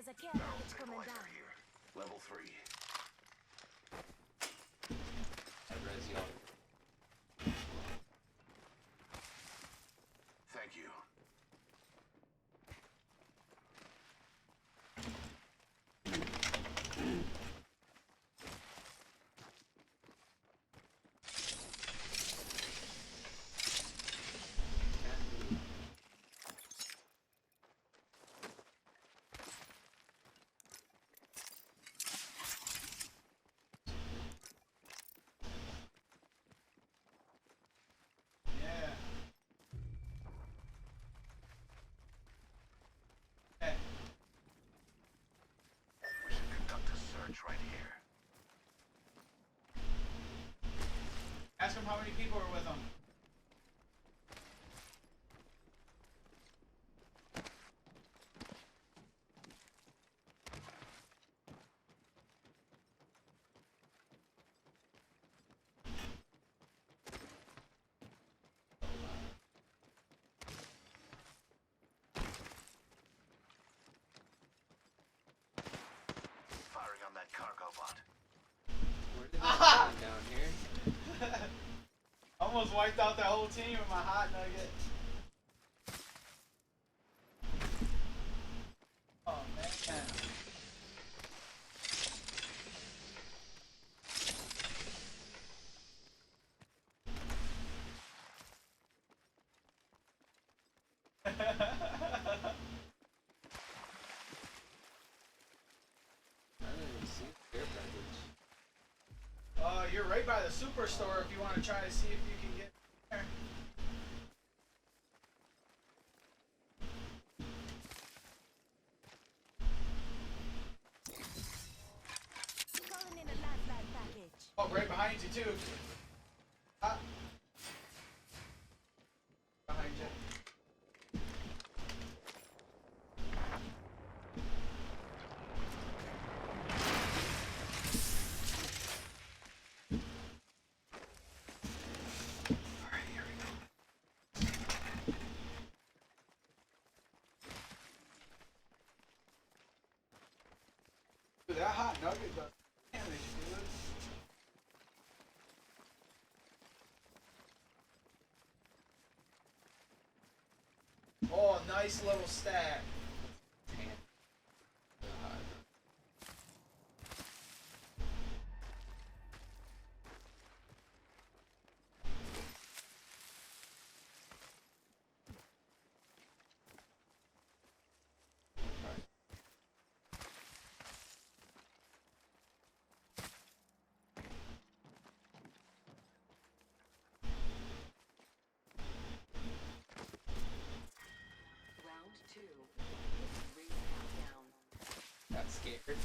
There's a care Barrel package coming stabilizer down. here. Level 3. Res y'all. Thank you. Yeah. Okay. We should conduct a search right here. Ask him how many people are with him. Firing on that cargo bot. Where did they come down here? Almost wiped out the whole team with my hot nugget. Oh man. I didn't even see the care package. You're right by the superstore if you want to try to see if you can get there. Calling in a lifeline package. Oh, right behind you too. Ah. Behind you. Alright, here we go. Dude, that hot nugget does damage, dude. Oh, nice little stack. Damn. God. Round 2. Ring countdown. Got scared.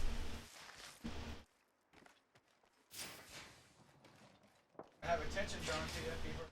I have attention drawn to you, people.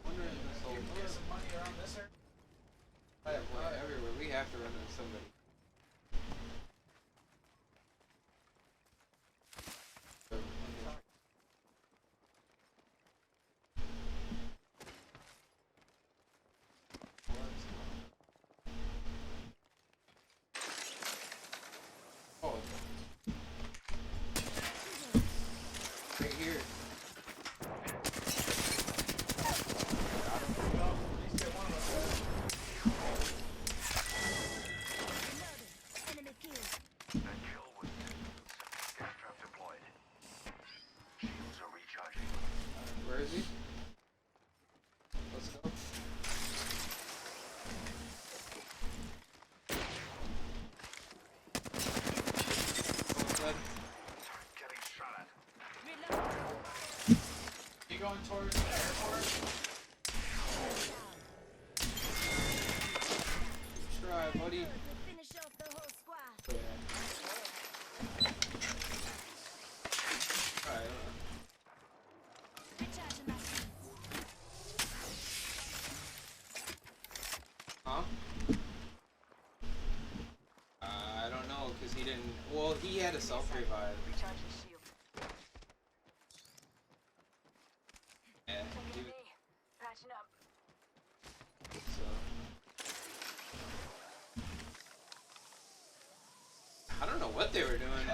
Wonder if this whole You can get some money around this area. everywhere. We have to run into somebody. Oh. Right here. Well, at least get one of us there. Reloading. Enemy killed. That kill was gas trap deployed. Shields are recharging. Where is he? Let's go. Almost dead. Getting shot at. Reloading. You going towards the airport? Alright, buddy. Good, we finish off the whole squad. Alright, Recharging my shields. huh? I don't know, because he didn't. Well, he had a self revive. Recharging shield. Yeah, he was, Patching up. so. I don't know what they were doing.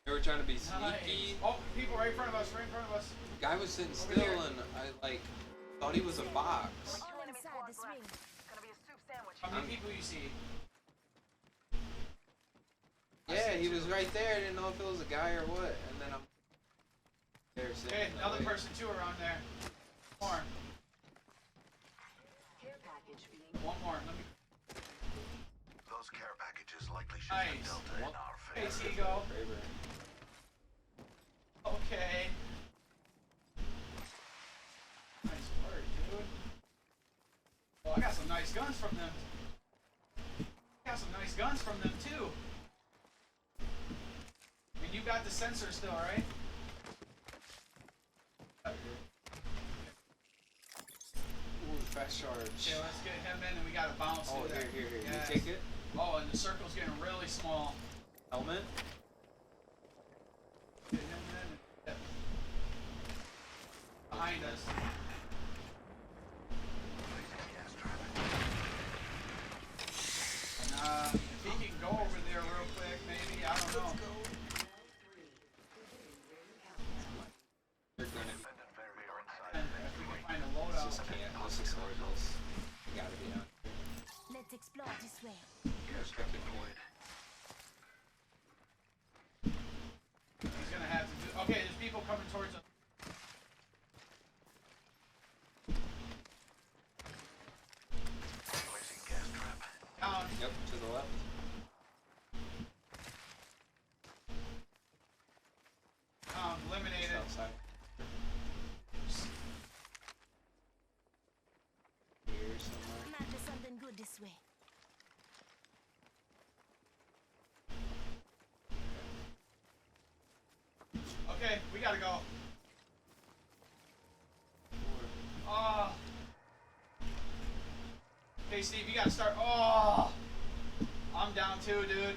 They were trying to be sneaky. Nice. Oh, people right in front of us, right in front of us. Guy was sitting Over still, here. and I like thought he was a box. All inside this ring. Gonna be a soup sandwich. How many people you see? Yeah, he was right there. I didn't know if it was a guy or what. And then I'm there sitting. Okay, in the another way. person too around there. More. Care package being One more. Let me. Those care packages likely should have Nice. Delta in our Hey, favor. Seagull. Favor. Okay. Nice work, dude. Well, I got some nice guns from them. Got some nice guns from them too. And you got the sensor still, right? Ooh, fast charge. Okay, let's get him in, and we gotta bounce Oh, through here, that. here, here. Yes. You take it. Oh, and the circle's getting really small. Helmet. Get him in. Yep. Behind us. Gas traffic. If he can go over there real quick, maybe. I don't know. They're gonna. Defendant barrier inside. And if we can find a This loadout. just can't. This is horrible. Gotta be on. Let's explore this way. Gas trap deployed. He's gonna have to do. Okay, there's people coming towards us. Placing gas trap. Down. Yep, to the left. Eliminated. Just outside. Here somewhere. Might be something good this way. Okay, we gotta go. Oh. Okay, Steve, you gotta start. Oh. I'm down too, dude.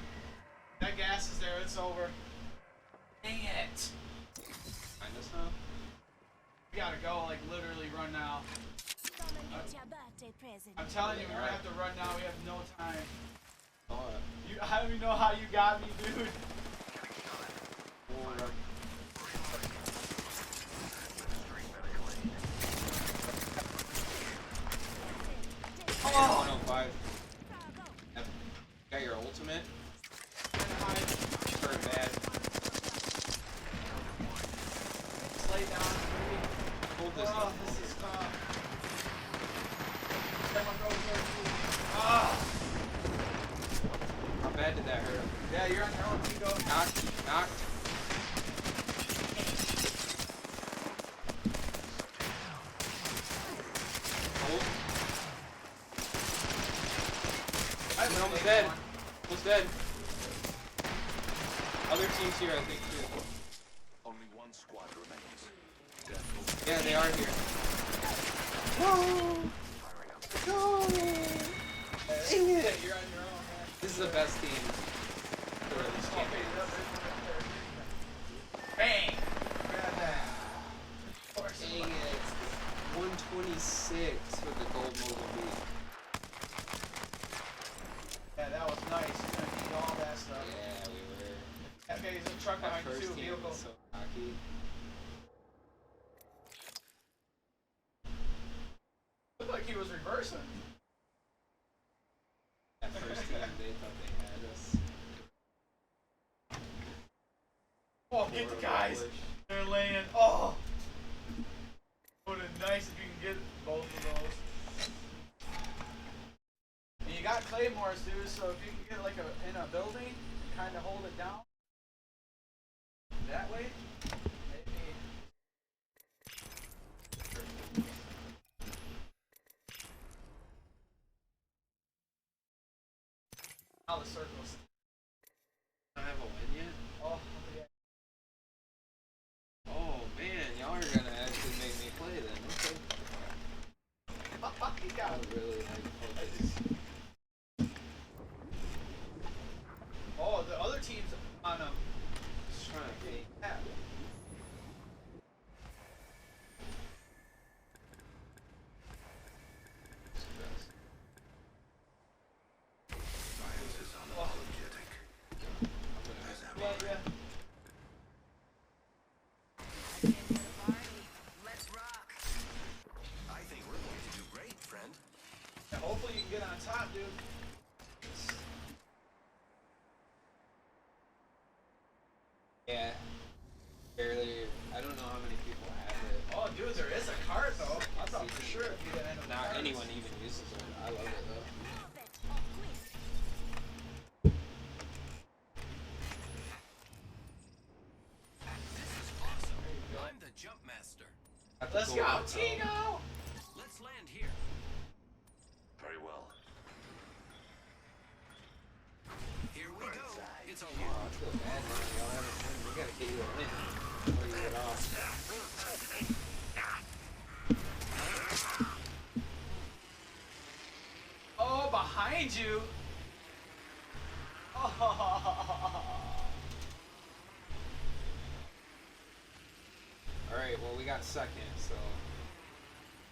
That gas is there. It's over. Dang it. Find us now. We gotta go, like literally run now. Come and get your birthday present. I'm telling you, we're gonna have to run now. We have no time. Oh, I don't even know how you got me, dude. we'll Oh. 105. Bravo. Yep. Got your ultimate. Hide. Very bad. Lay down. Hold this Oh, down. this is tough. Someone go here, too. Ah. How bad did that hurt him? Yeah, you're on your own. You go. Knocked. Knocked. Hold. We're almost dead. Almost dead. Other teams here, I think, too. Only one squad remains. Yeah, they are here. Dang it. You're on your own, man. This is the best team for this Okay, campaign. bang. Grab that. Of course. Dang it. 126 for the gold Mozambique. Yeah, that was nice. You're gonna need all that stuff. Yeah, we were. Okay, there's a truck That behind you first too. team Vehicle. was so cocky. Looked like he was reversing. That first team, they thought they had us. Oh, get the Horrible guys. push. They're laying. Oh. Would have nice if you can get both of those. And you got claymores, dude. So if you can get like in a building, kind of hold it down that way. Now the circles. I don't have a win yet. Oh, yeah. Oh man, y'all are gonna actually make me play then. Okay. He I got would it. really like focus. Oh, the other team's on him. Just trying to fake. Yeah. stress. Science is unapologetic. I'm gonna have to Well, yeah. Let's rock. I think we're going to do great, friend. Yeah, hopefully you can get on top, dude. Yeah. Barely. I don't know how many people have it. Oh, dude, there is a card though. I thought for sure it'd be the end of the Not cards. anyone even uses it. I love it though. Move it, or quit. This is awesome. I'm the jump master. Have to Let's go, out, though. Tino! Let's land here. Very well. Here we go. It's all Oh, you. I feel bad now. Y'all haven't won. We gotta get you a win before you get off. Oh, behind you! Oh. Alright, well we got second, so.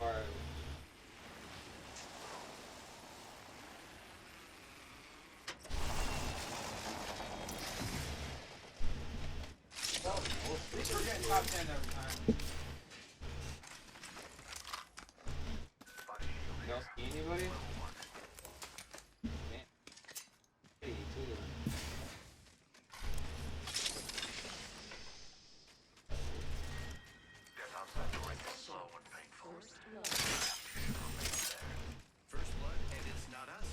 Alright. Well, at least we're getting top 10 every time. Y'all see anybody? Man. Hey, too. Get outside the ring is slow and painful. First blood, and it's not us.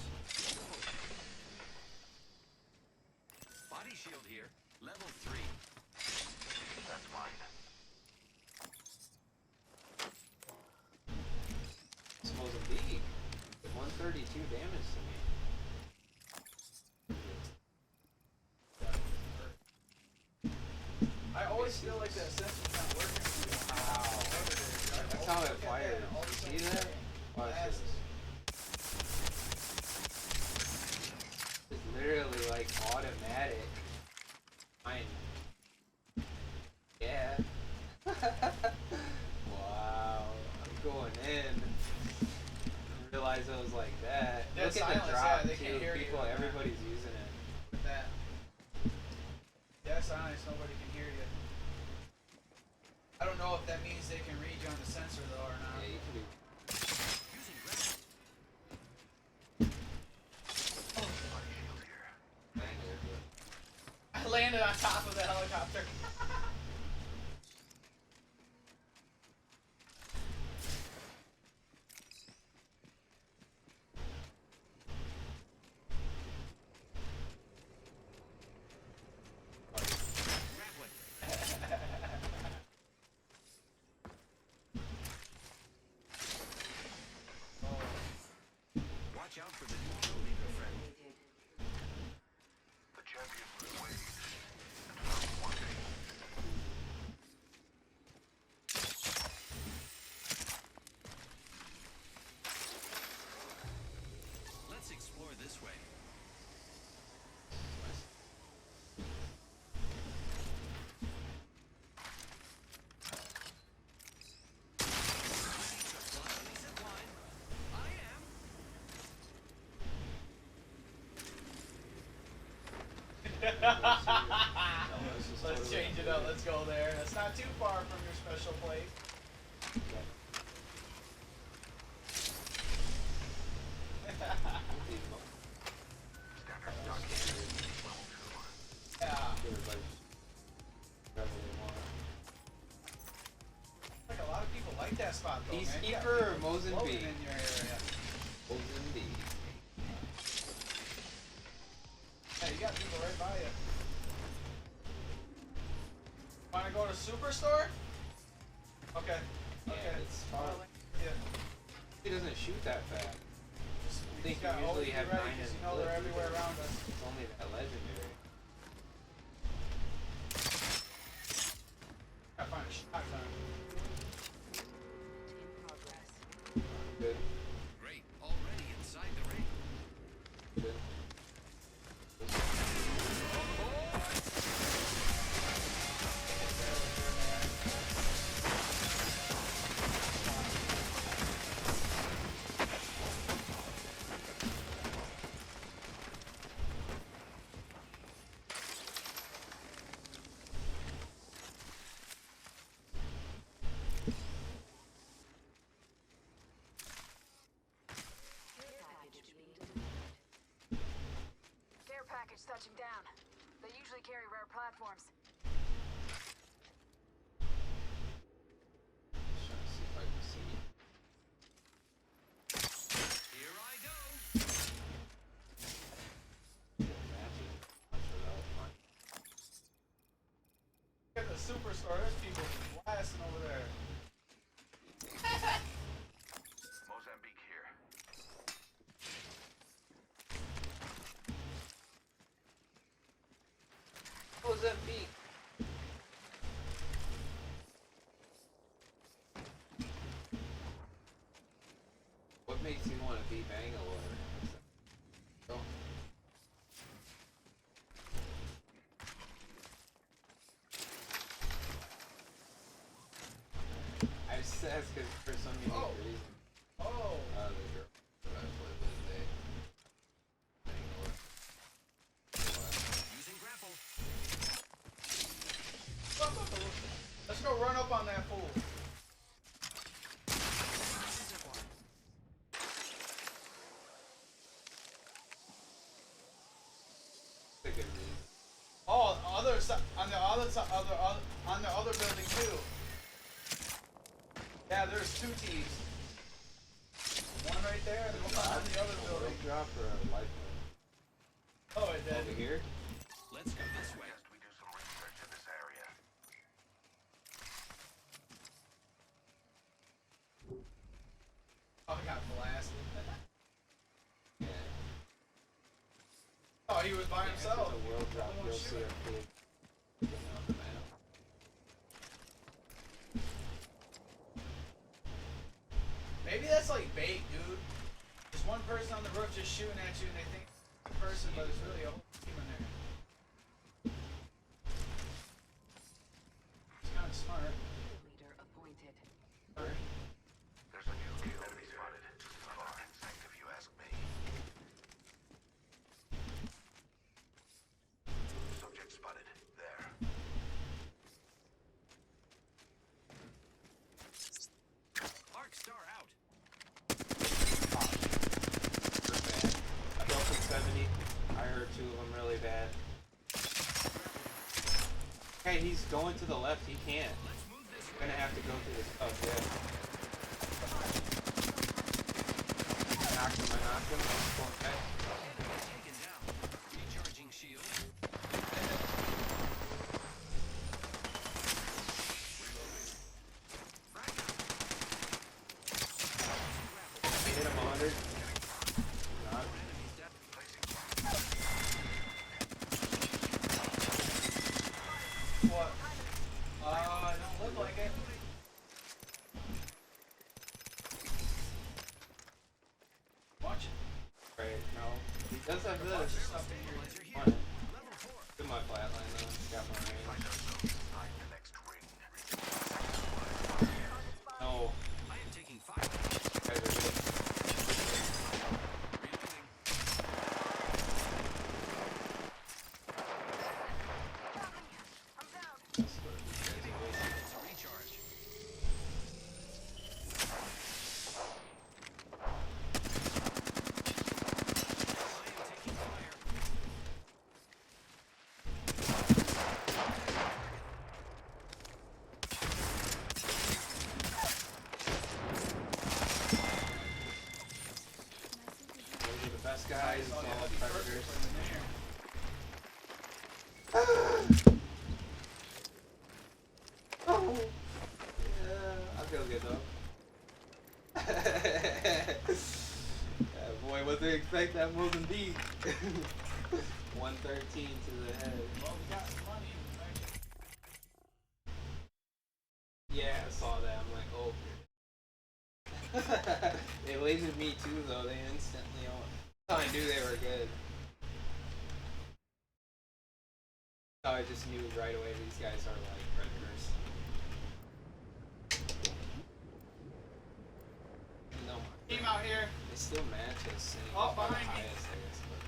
Body shield here. Level 3. That's mine. It's Mozambique. 132 damage to me. I always feel like that sensor's not working. Wow. That's how it fires. See that? Watch this. It's literally like automatic. Mine. Yeah. Wow. I'm going in. Didn't realize it was like that. Dead Look at silence, the drop yeah, they too. can't hear you. People, everybody's using it. With that. Yes, honest, nobody can hear you. I don't know if that means they can read you on the sensor though or not. Yeah, you can be. Using red. Body shield here. I landed on top of the helicopter. Watch out for the new kill leader, friend. The champion will wait and found wanting. Let's explore this way. I am. Let's change it up. Let's go there. That's not too far from your special place. Standard stock level 2. Yeah. Everybody. Whatever they want. Like a lot of people like that spot though, man. You got Peacekeeper or people floating Mozambique? in your area. Mozambique. Yeah, you got people right by you. Wanna go to Superstore? Okay. Yeah, Okay. it's far. Yeah. He doesn't shoot that fast. Just be think Yeah, you always usually be have ready, 9 'cause and you know they're everywhere around us. It's only that legendary. Gotta find a shotgun. In progress. Good. Great. Already inside the ring. Good. Care package being delivered. Care package touching down. They usually carry rare platforms. Just trying to see if I can see. Here I go. Matches. Punch it out. Fine. At the superstore, there's people blasting over there. Mozambique here. Mozambique. What makes you want to be Bangalore? Oh. I just asked because for some unique Oh. reason, Oh, the girl that I played with, they Bangalore. Using grapple. let's go run up on that fool. That's a good reason. Oh, other side, on the other side, on the other building too. Yeah, there's two teams. One right there, and one on the other A building. rope drop or a lifeline? Oh, it did. Over here? Let's go this way. Suggest we do some research in this area. Oh, he got blasted. Yeah. Oh, he was by If himself. it's a world drop, Everyone you'll shoot see him. a big thing on the map. Maybe that's like bait, dude. There's one person on the roof just shooting at you, and they think it's a person, but it's really a whole team in there. It's kind of smart. Leader appointed. There's a new kill enemy spotted. Far insect if you ask me. Subject spotted. There. Arc star out. Bad. I built him 70. I heard 2 of them really bad. Hey, he's going to the left. He can't. Let's move this We're gonna have to go through this. Oh, yeah. Knocked him. I knocked him. Okay. enemy taken down. Recharging shield. Hit him 100. Not. Enemies dead. Placing What? It don't look like it. Watch it. Right, no. He does have Watch this. the stuff in here. stabilizer here. Fine. Level 4. Do my flatline though. Got my range. Find ourselves inside the next ring. No. I am taking fire. Guys are good. Reloading. I'm down. That's what you guys are wasting. It's a recharge. I am taking fire. Those are the best guys. It's Oh, yeah, all that'd be perfect predators. for the mission. Oh. Yeah, I feel good though. Yeah, boy, was there expect that Mozambique. 113 to the head. Well, we got some money. Yeah, I saw that. I'm like, oh. They lasered me too, though. They instantly. I knew they were good. So I just knew right away these guys are like predators. No, Team out here. they still match us. And Oh, by the behind me. highest, I guess, but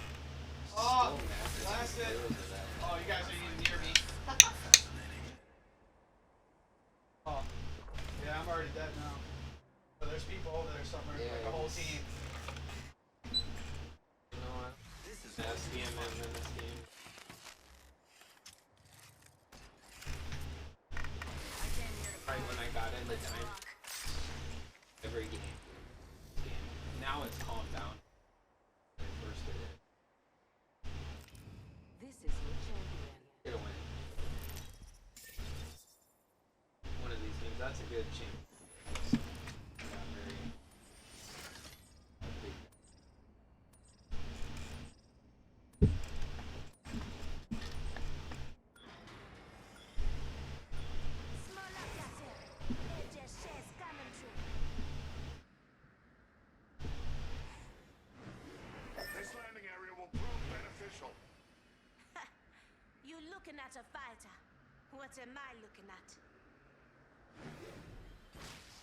Oh, still match us blasted. because of that. Oh, you guys are even near me. Oh, yeah, I'm already dead now. But there's people over there somewhere, Yeah, like a whole it's- team. You know what? SDM and then SDM. Right when I got into Dime, every game. Now it's calmed down. When I first did it. This is your champion. It'll win. One of these games. That's a good champ. Not very big. Small up yourself. Let your shares coming through. This landing area will prove beneficial. You looking at a fighter. What am I looking at?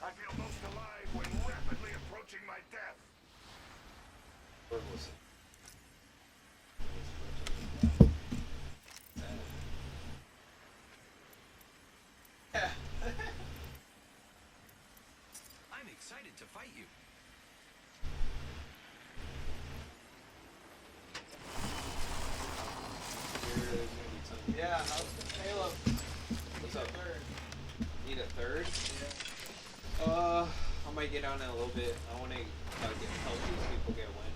I feel most alive when rapidly approaching my death. Or was it? I'm excited to fight you. There's gonna be some. Yeah, how's Caleb? What's up? Third. Need a third? Yeah. I might get on it a little bit. I want to help these people get a win.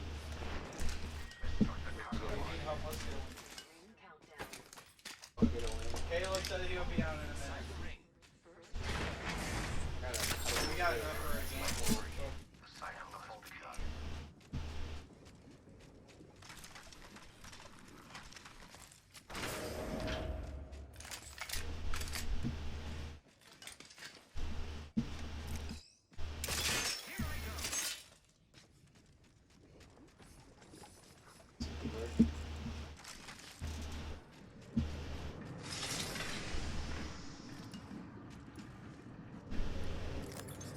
Help us get one. Ring countdown. I'll get a win. Caleb said he'll be on in a minute. Ring. We got enough for a game. The cycle has begun.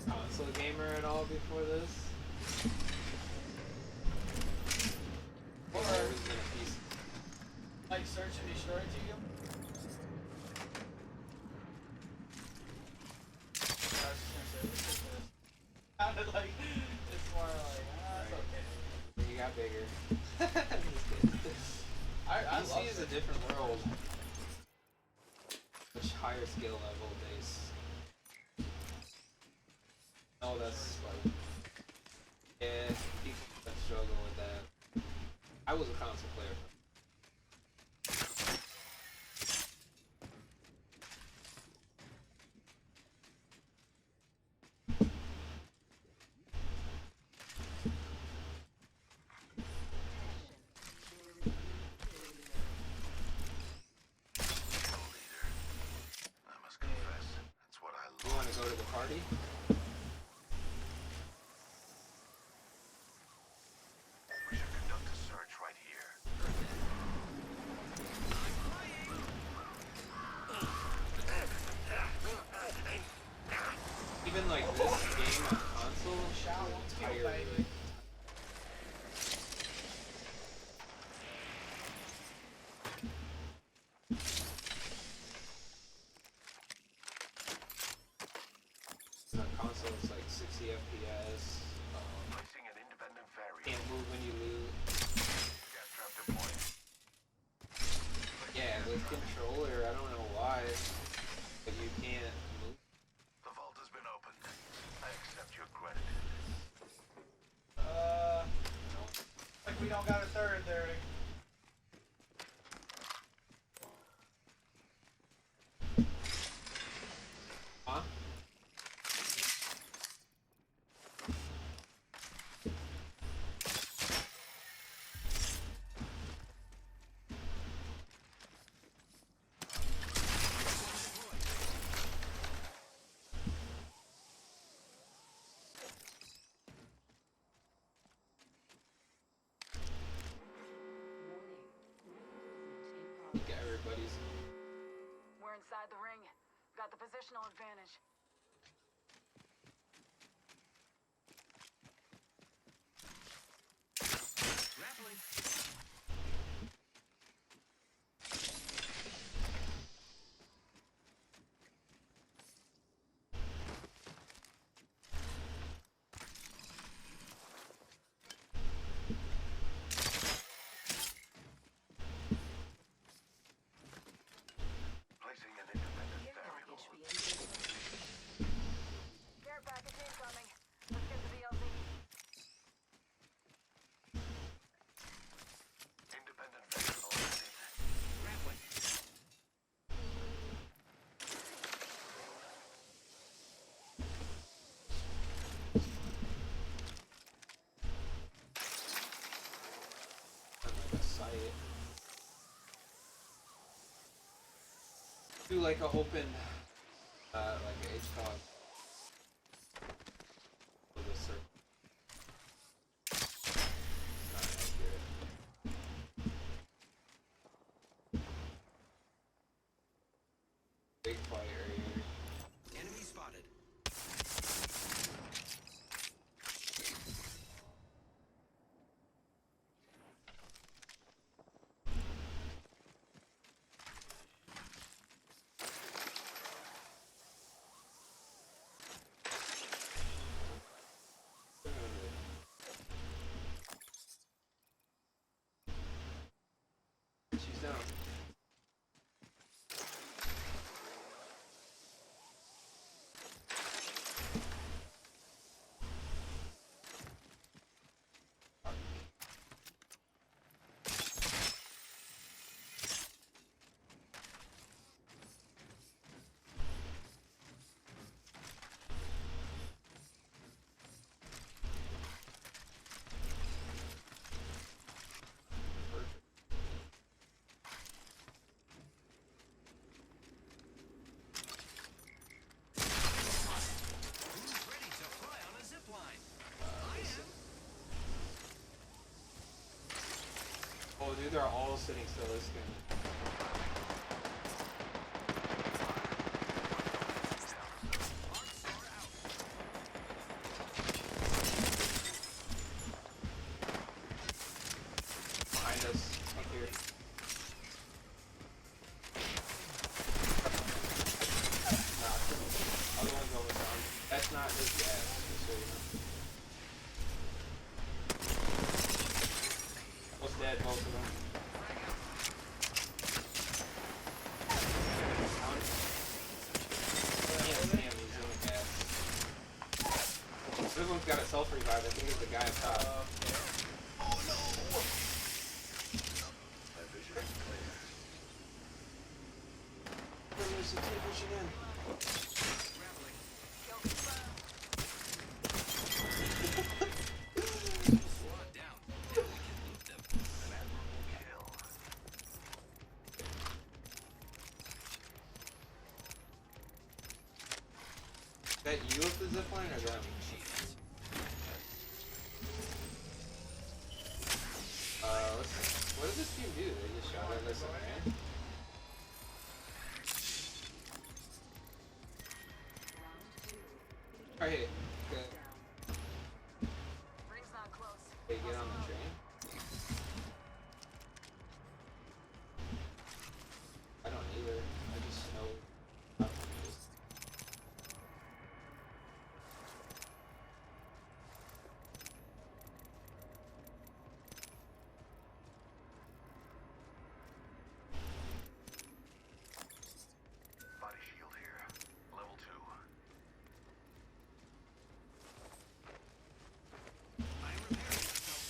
Console gamer at all before this? Or, I was gonna piece. like, search and destroy to you? I was just gonna say, let's get this. Sounded like, it's more like, it's okay. You got bigger. Just kidding. I PC love is a search. different world. Much higher skill level base. Oh, that's like. Yeah, people that struggle with that. I was a console player. I must confess, it's what I You love. want to go to the party? We should conduct a search right here. Even like this game on console, Shout out to you, entirely. baby. On console, it's like 60 FPS. Placing an independent variable. Can't move when you lose. Gas trap deployed. Yeah, with controller, I don't know why, but you can't move. The vault has been opened. I accept your gratitude. Like we don't got a third there. Huh? a positional advantage. Grappling. Placing an independent Care variable. package being delivered. Care package incoming. Let's get the VLZ. Independent variable added. Grappling. On like a site. Do like a open, like a HCOG. With a circle. Not accurate. Big fight right here. Enemy spotted. She's down. Perfect. Who's ready to fly on a zip line? I am. Oh, dude, they're all sitting still. This game. Arcstar out. Behind us, up here. Nah, other one's almost down. That's not his gas, just so you know. Almost dead, both of them. Can't see him, he's in the gas. This one's got a self-revive, I think it's the guy up top. My vision is clear. There's a team pushing in. Grappling. Kill confirmed. Squad down. Now we can loot them. An admirable kill. Is that you with the zipline or them? Shields. What did this team do? They just shot at us and ran? Right here. Okay. Ring's not close. Hey, get on the train. I don't either. I just know nothing is. Body shield here. Level 2. I'm repairing myself.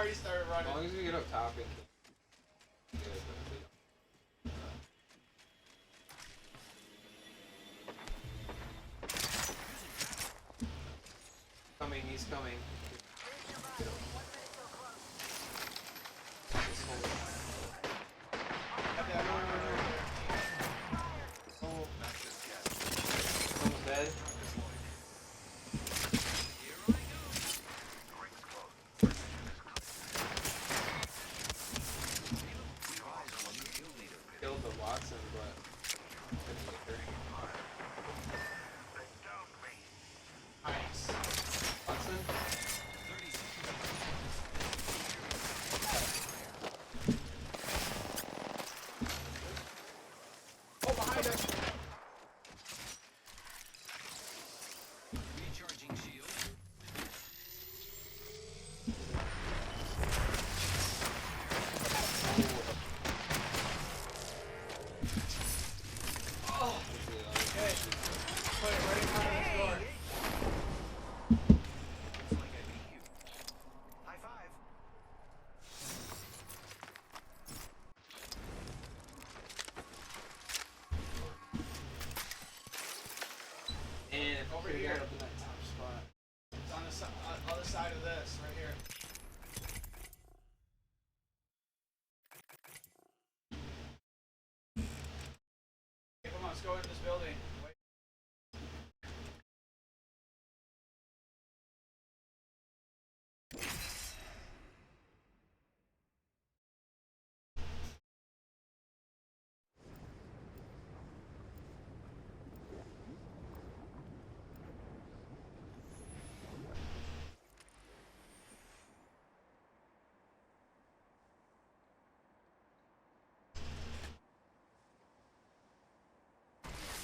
already started As running. long as we get up top and keep good, but if we don't. Coming, he's coming. Get him. This whole- Have that one right there. Oh, Not just yet. someone's dead. Here I go. Rings close. Position is clear. Rise on you, kill leader. Killed the Watson, but couldn't get her. They downed me. Nice. Watson? 30 seconds. Oh, behind us. Recharging shield. Oh, okay. Put it right in front of this door. Looks like I beat you. High five. And if Over we here. got up in that top spot. It's on the other side of this, right here. Okay, come on, let's go into this building. Wait.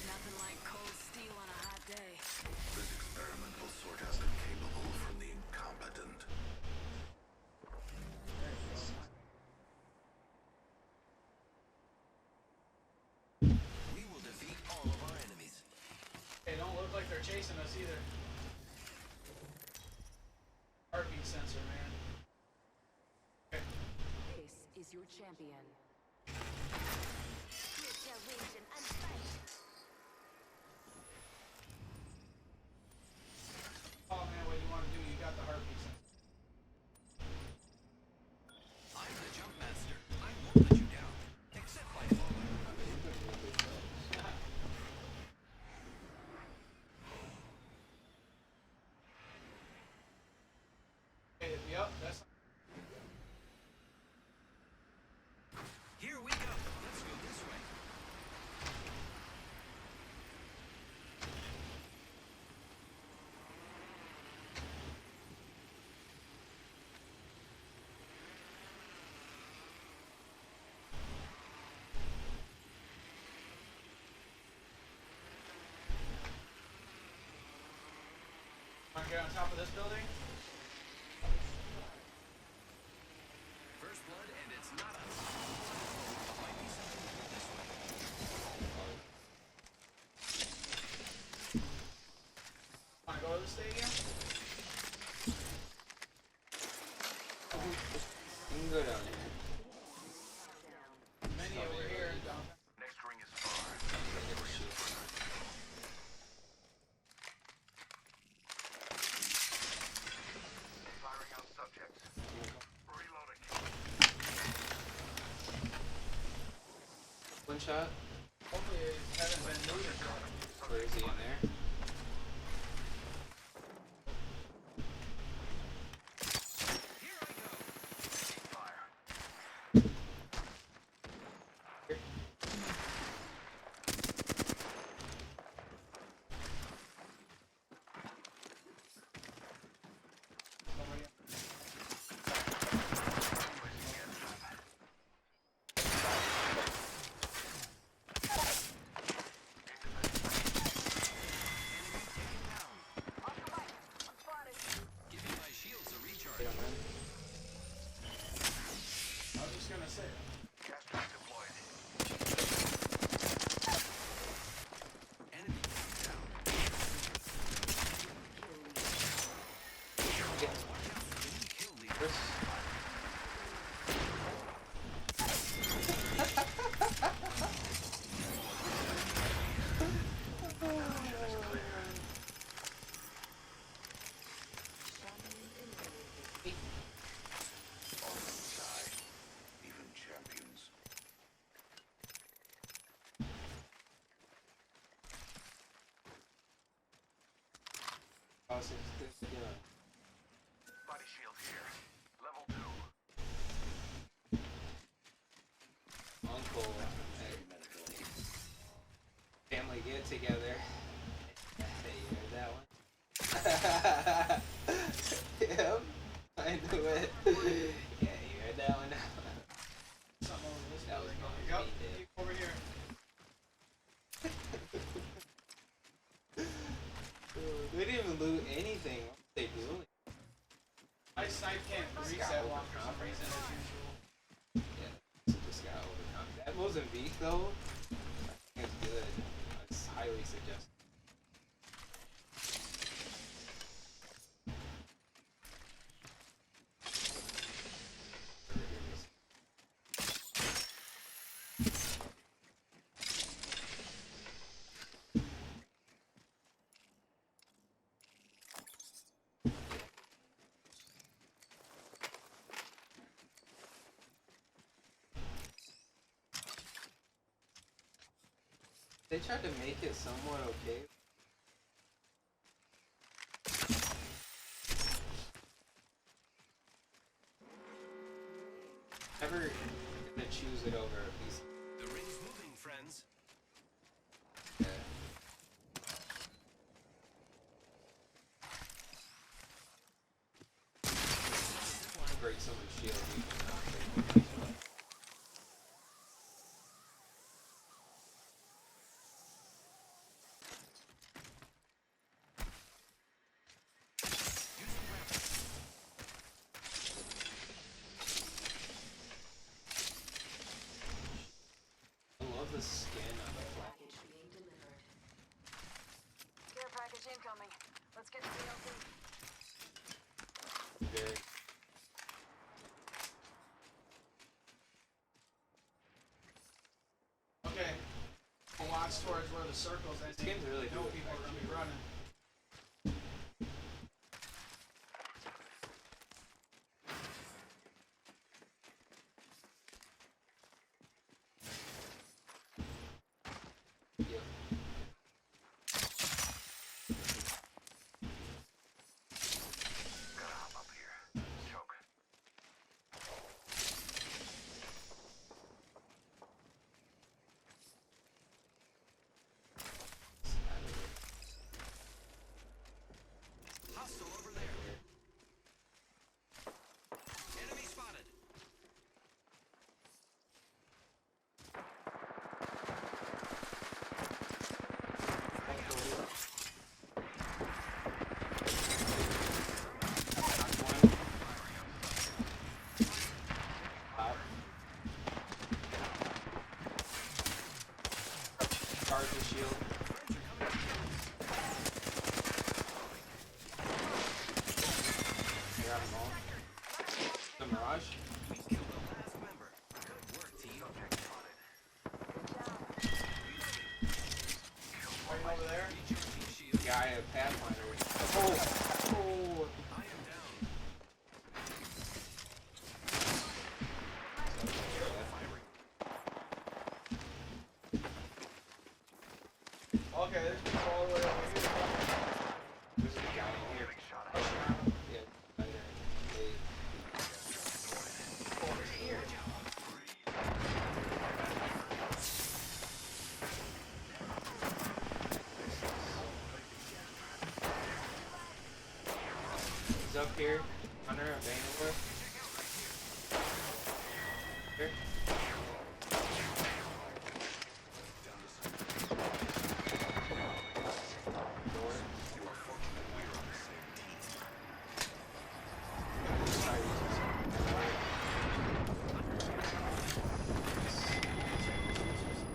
Nothing like cold steel on a hot day. This experimental sort has been capable from the incompetent. We will defeat all of our enemies. They don't look like they're chasing us either. Heartbeat sensor, man. Okay. This is your champion. Here's your vision and fight. Oh man, what you want to do? You got the heartbeat sensor. I'm the jump master. I won't let you down. Except by falling. Hey, yep, that's. Here we go. Let's go this way. Want to get on top of this building? First blood, and it's not us. Might be something this way. Want to go to the stadium? You can go down here. Many over here in downtown. Next ring is far. Firing on subjects. Reloading. One shot. Hopefully it hasn't been looted yet. Where is he in there? Here I go. Fire. it's just, you know. Body shield here. Level 2. Uncle, family get together. Hey, you heard that one? Yep, I knew it. Yeah, you heard that one? Something over this That was building. mine. Yep, He did. keep over here. They didn't even loot anything. What were they doing? My snipe can't This reach guy that long for some overconfident. reason as usual. Yeah, this guy overconfident. That Mozambique though, I think it's good. It's highly suggested. They tried to make it somewhat okay. Never gonna choose it over a piece. The ring's moving, friends. Yeah. Break someone's shield. You cannot break my shield. I love the skin on the flag. Package being delivered. Care package incoming. Let's get to the LZ. Very. Okay. I'll watch towards where the circle's ending. This game's really I know good, people are gonna be running. Yep. Gotta hop up here. Choke. Hostile over there. Enemy spotted. Charge the shield. I got them all. The Mirage? We killed the last member. Good work, team. Right over there. Recharging shield. Guy at Pathfinder. Oh! I am down. Okay, there's people all the way over here. There's a guy in here. Yeah, right there. Hey. Over here. He's up here. Hunter and Vanderwerf. Here. Door. Sorry,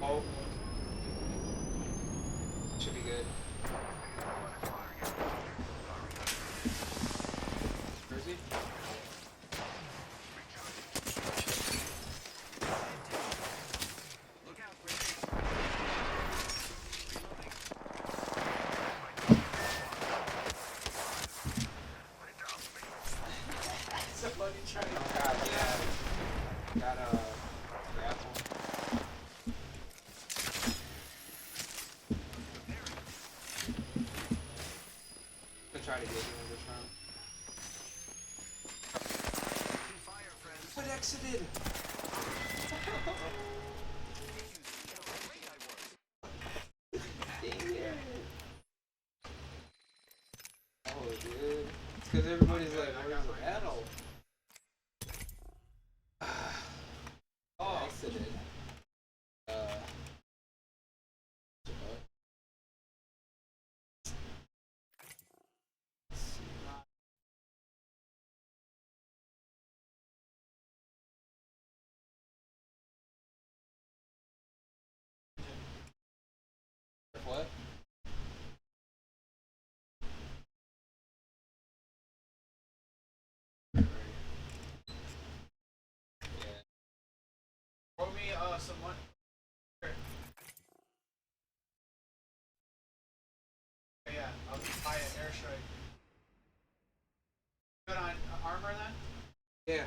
oh. Should be good. Where is he? try to get you in this round. Taking fire, friends. What exited? Great I was. Dang it. Oh, dude. It's because everybody's like, where's the battle? Oh, Exited. What? Yeah. throw me some money. Here. Yeah, I'll buy an airstrike. Good on armor then? Yeah.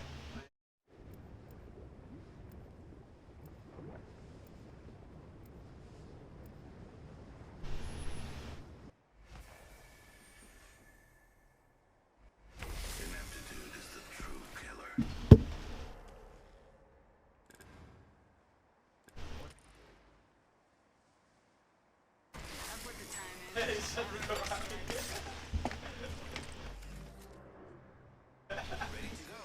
Ineptitude is the true killer. I put the time in. Hey, something go on. Ready to go.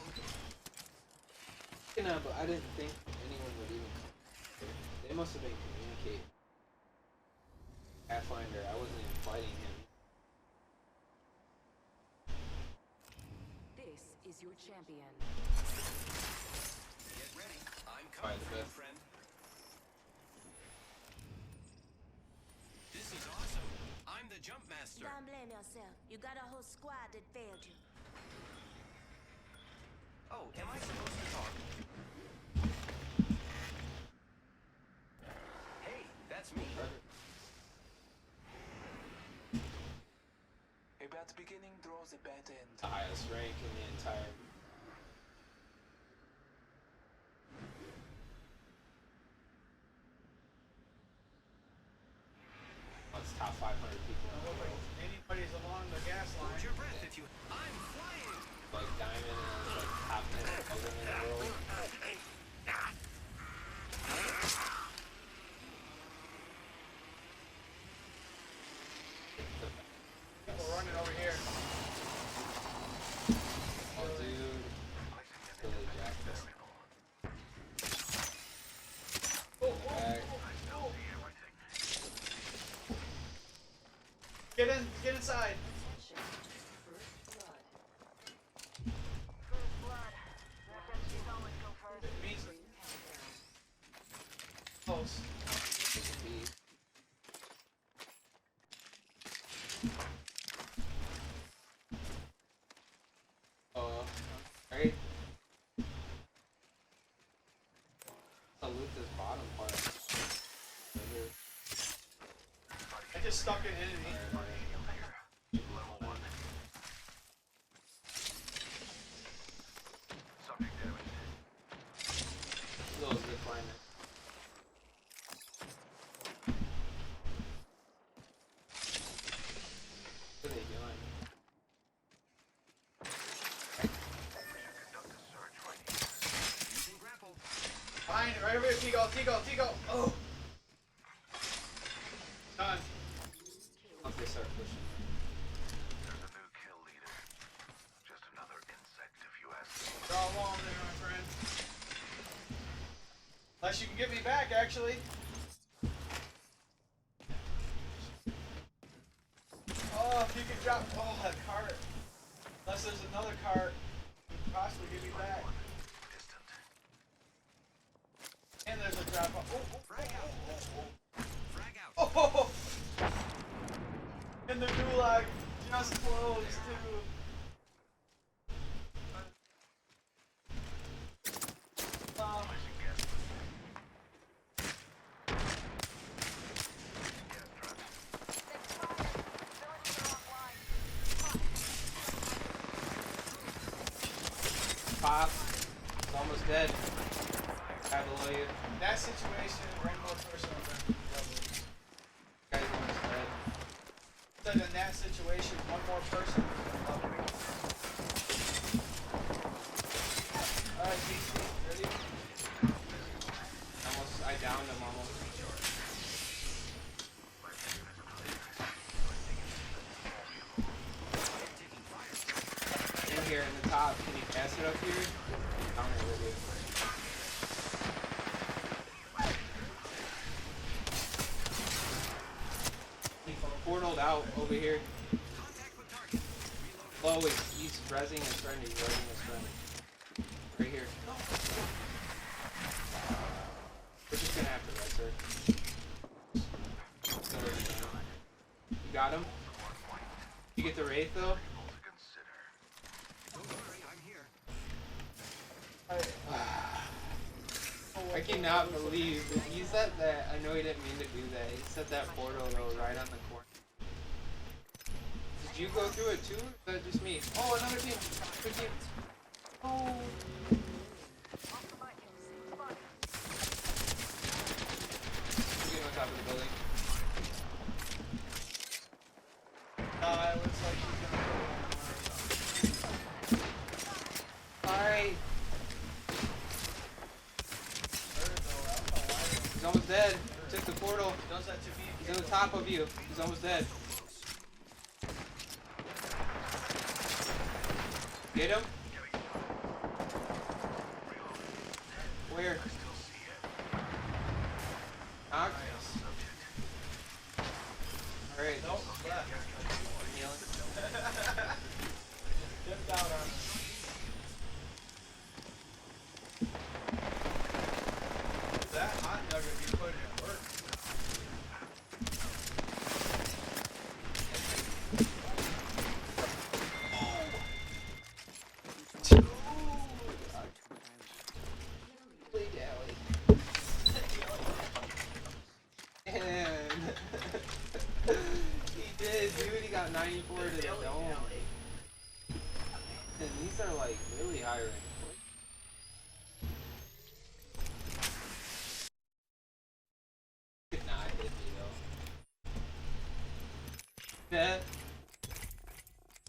You know, but I didn't think anyone would even come here. They must have been communicating. Pathfinder, I wasn't even fighting him. This is your champion. Get ready. I'm Try coming the for you, best. friend. This is awesome. I'm the jump master. Don't blame yourself. You got a whole squad that failed you. Oh, am I supposed to talk? Hey, that's me. A bad beginning draws a bad end. The highest rank in the entire. It's top 500 people in the world. Anybody's along the gas Hold line. your breath if you. I'm flying. Like Diamond and like top 10,000 in the world. People running over here. Oh, dude. Billy Jack. Back. Get in, get inside. First blood. SMGs always go first. It means close. Beat. Right? Salute this bottom part. Right here. I just stuck an enemy. Subject damaged. Those good flying. What are they doing? Conduct a search right here. Using grapple. Behind it, right over here, Tigo, Tigo. Oh. Done. Once they start pushing. There's a new kill leader. Just another insect, if you ask me. They're all along there, my friend. Unless you can get me back, actually. Oh, if you can drop. Oh, that cart. Unless there's another cart, you can possibly get me back. Distant. And there's a drop off. Frag out. Frag out. Oh, and the gulag just closed too. Pop. It's almost dead. Guy below you. That situation, one more person on that level. Guy's almost dead. Said in that situation, one more person. Alright, DC, ready? I downed him almost. In here in the top, can you pass it up here? Down here with you. He portaled out over here. Oh wait, he's rezzing his friend, he's rezzing his friend. Right here. We're just gonna have to rest her. You got him? You get the Wraith though? Don't worry, I'm here. I cannot believe that he said that. I know he didn't mean to do that. He set that portal though right on the corner. Did you go through it too? Or is that just me? Oh, another team! Good team! Oh! Get on top of the building. It looks like he's gonna Alright! go. He's almost dead. Took the portal. Does that to me? He's on the top of you. He's almost dead. Get him? Where? Knocked? Alright. Nope, left. Healing. Dipped out on him. That hot nugget be putting in work. And he did, dude. He got 94 to the dome. And these are like really high rank. Could not hit me though. Yeah.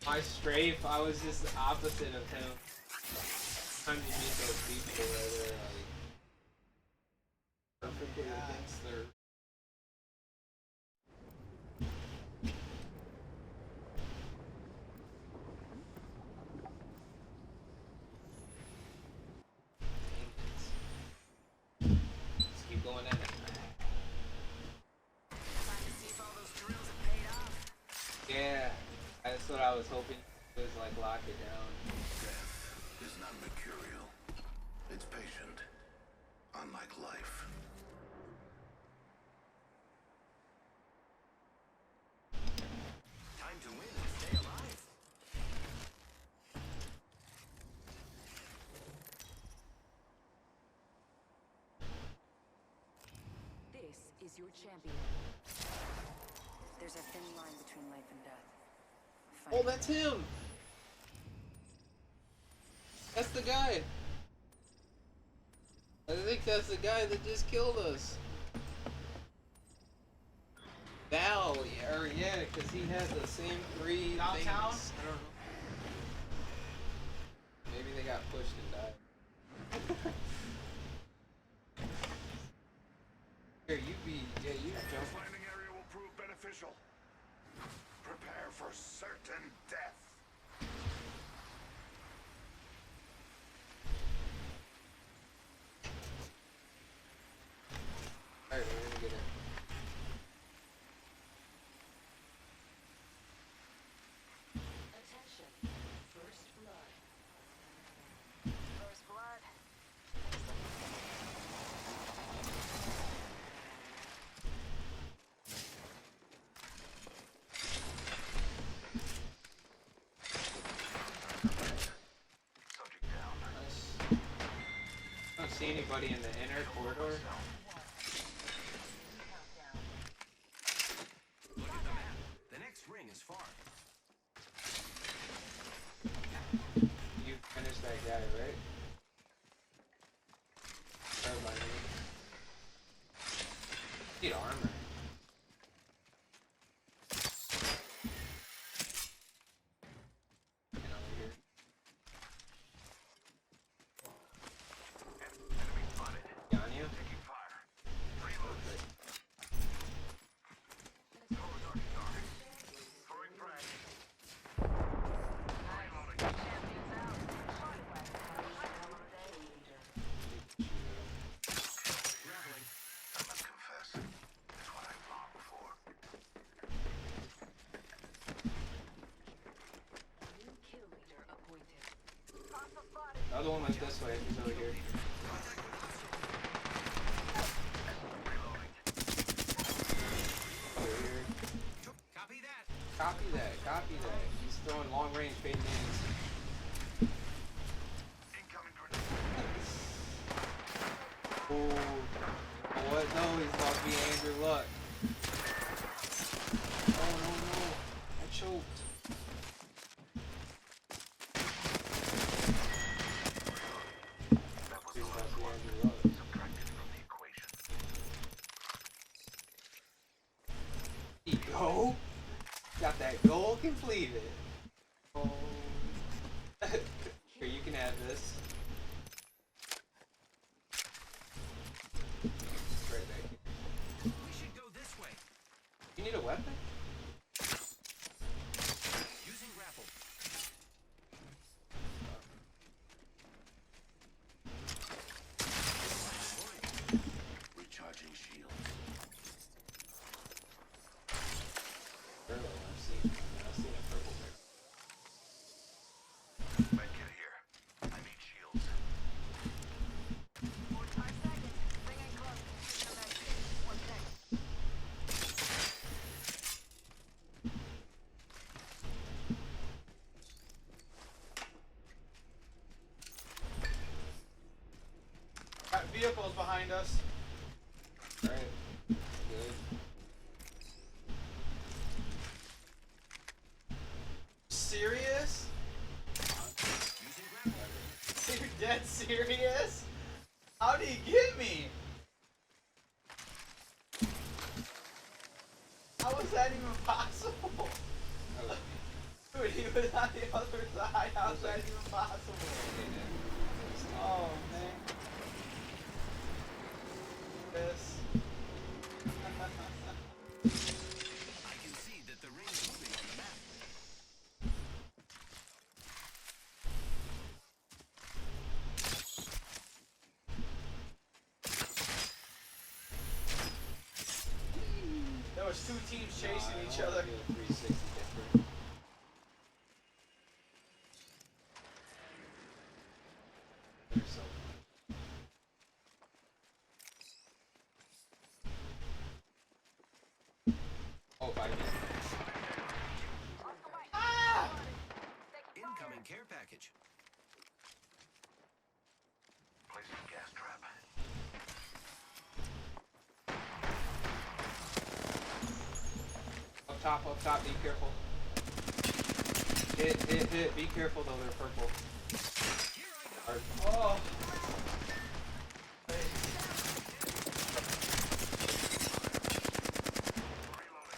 My strafe, I was just the opposite of him. Time you meet those people where they're like perfectly against their. Just keep going at it. Yeah, that's what I was hoping. Was like lock it down. Death is not mercurial. It's patient. Unlike life. Time to win and stay alive. This is your champion. There's a thin line between life and death. Oh, that's him! That's the guy! I think that's the guy that just killed us. Val, yeah, because he has the same three Downtown? things. I don't know. Maybe they got pushed and died. Here, you jump. Landing area will prove beneficial. Prepare for certain death. Alright, we're gonna get it. Attention. First blood. First blood. Subject down. Nice. I don't see anybody in the inner corridor. Look at the map. The next ring is far. You finished that guy, right? Or by me. Need armor. went this way. He's over here. Over here. Copy that. Copy that. Copy that. He's throwing long range fade nades. Incoming grenade. Oh, what? No, he's about to be Andrew Luck. Oh, no. I choked. That was He's the about last to be one. Andrew Luck. Subtracted from the equation. There you go. Got that goal completed. Oh. Here, you can have this. It's right back here. We should go this way. You need a weapon? Using grapple. Recharging shields. Purple, I've seen a purple there. Medkit here. I need shields. 45 seconds. Ring ain't close. Shoot your medkit. One second. Got vehicles behind us. Alright. Good. Serious? Using grapple. You're dead serious? How did he get me? How was that even possible? That was Dude, he was on the other side. How's that even possible? me. Oh, man. This. I can see that the ring's moving on the map. There was two teams chasing Nah, each I wanna other. do a 360 different. There's so oh, by me. Ah! Incoming care package. Placing gas trap. Up top, be careful. Hit, be careful though, they're purple. Here I go. Oh.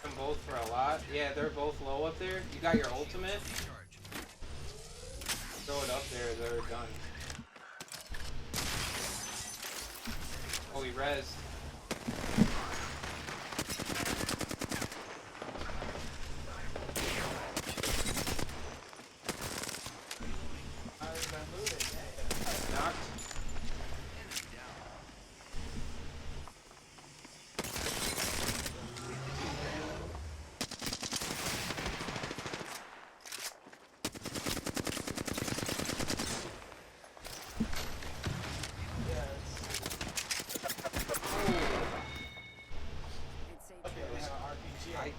Them both for a lot. Yeah, they're both low up there. You got your ultimate? Recharge. Throw it up there, they're done. Oh, he rezzed. I've been moving, Knocked. Enemy down. Okay, they have an RPG. I-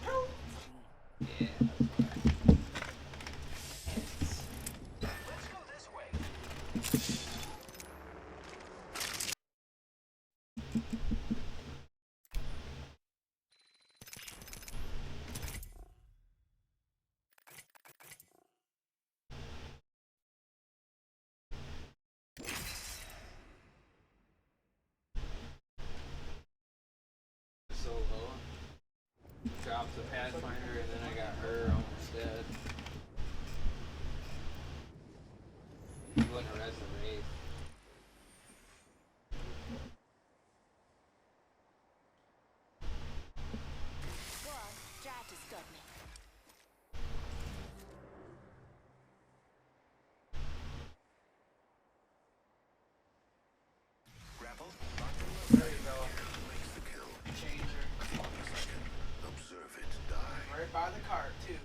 Boom. Yeah, that's why. Let's go this way. So low. Dropped the Pathfinder and then I got her almost dead. He wouldn't res the Wraith. Well, Stratus got me. Grapple. There you go. Makes the kill. Changer. Second. Observe it die. Right by the cart, too.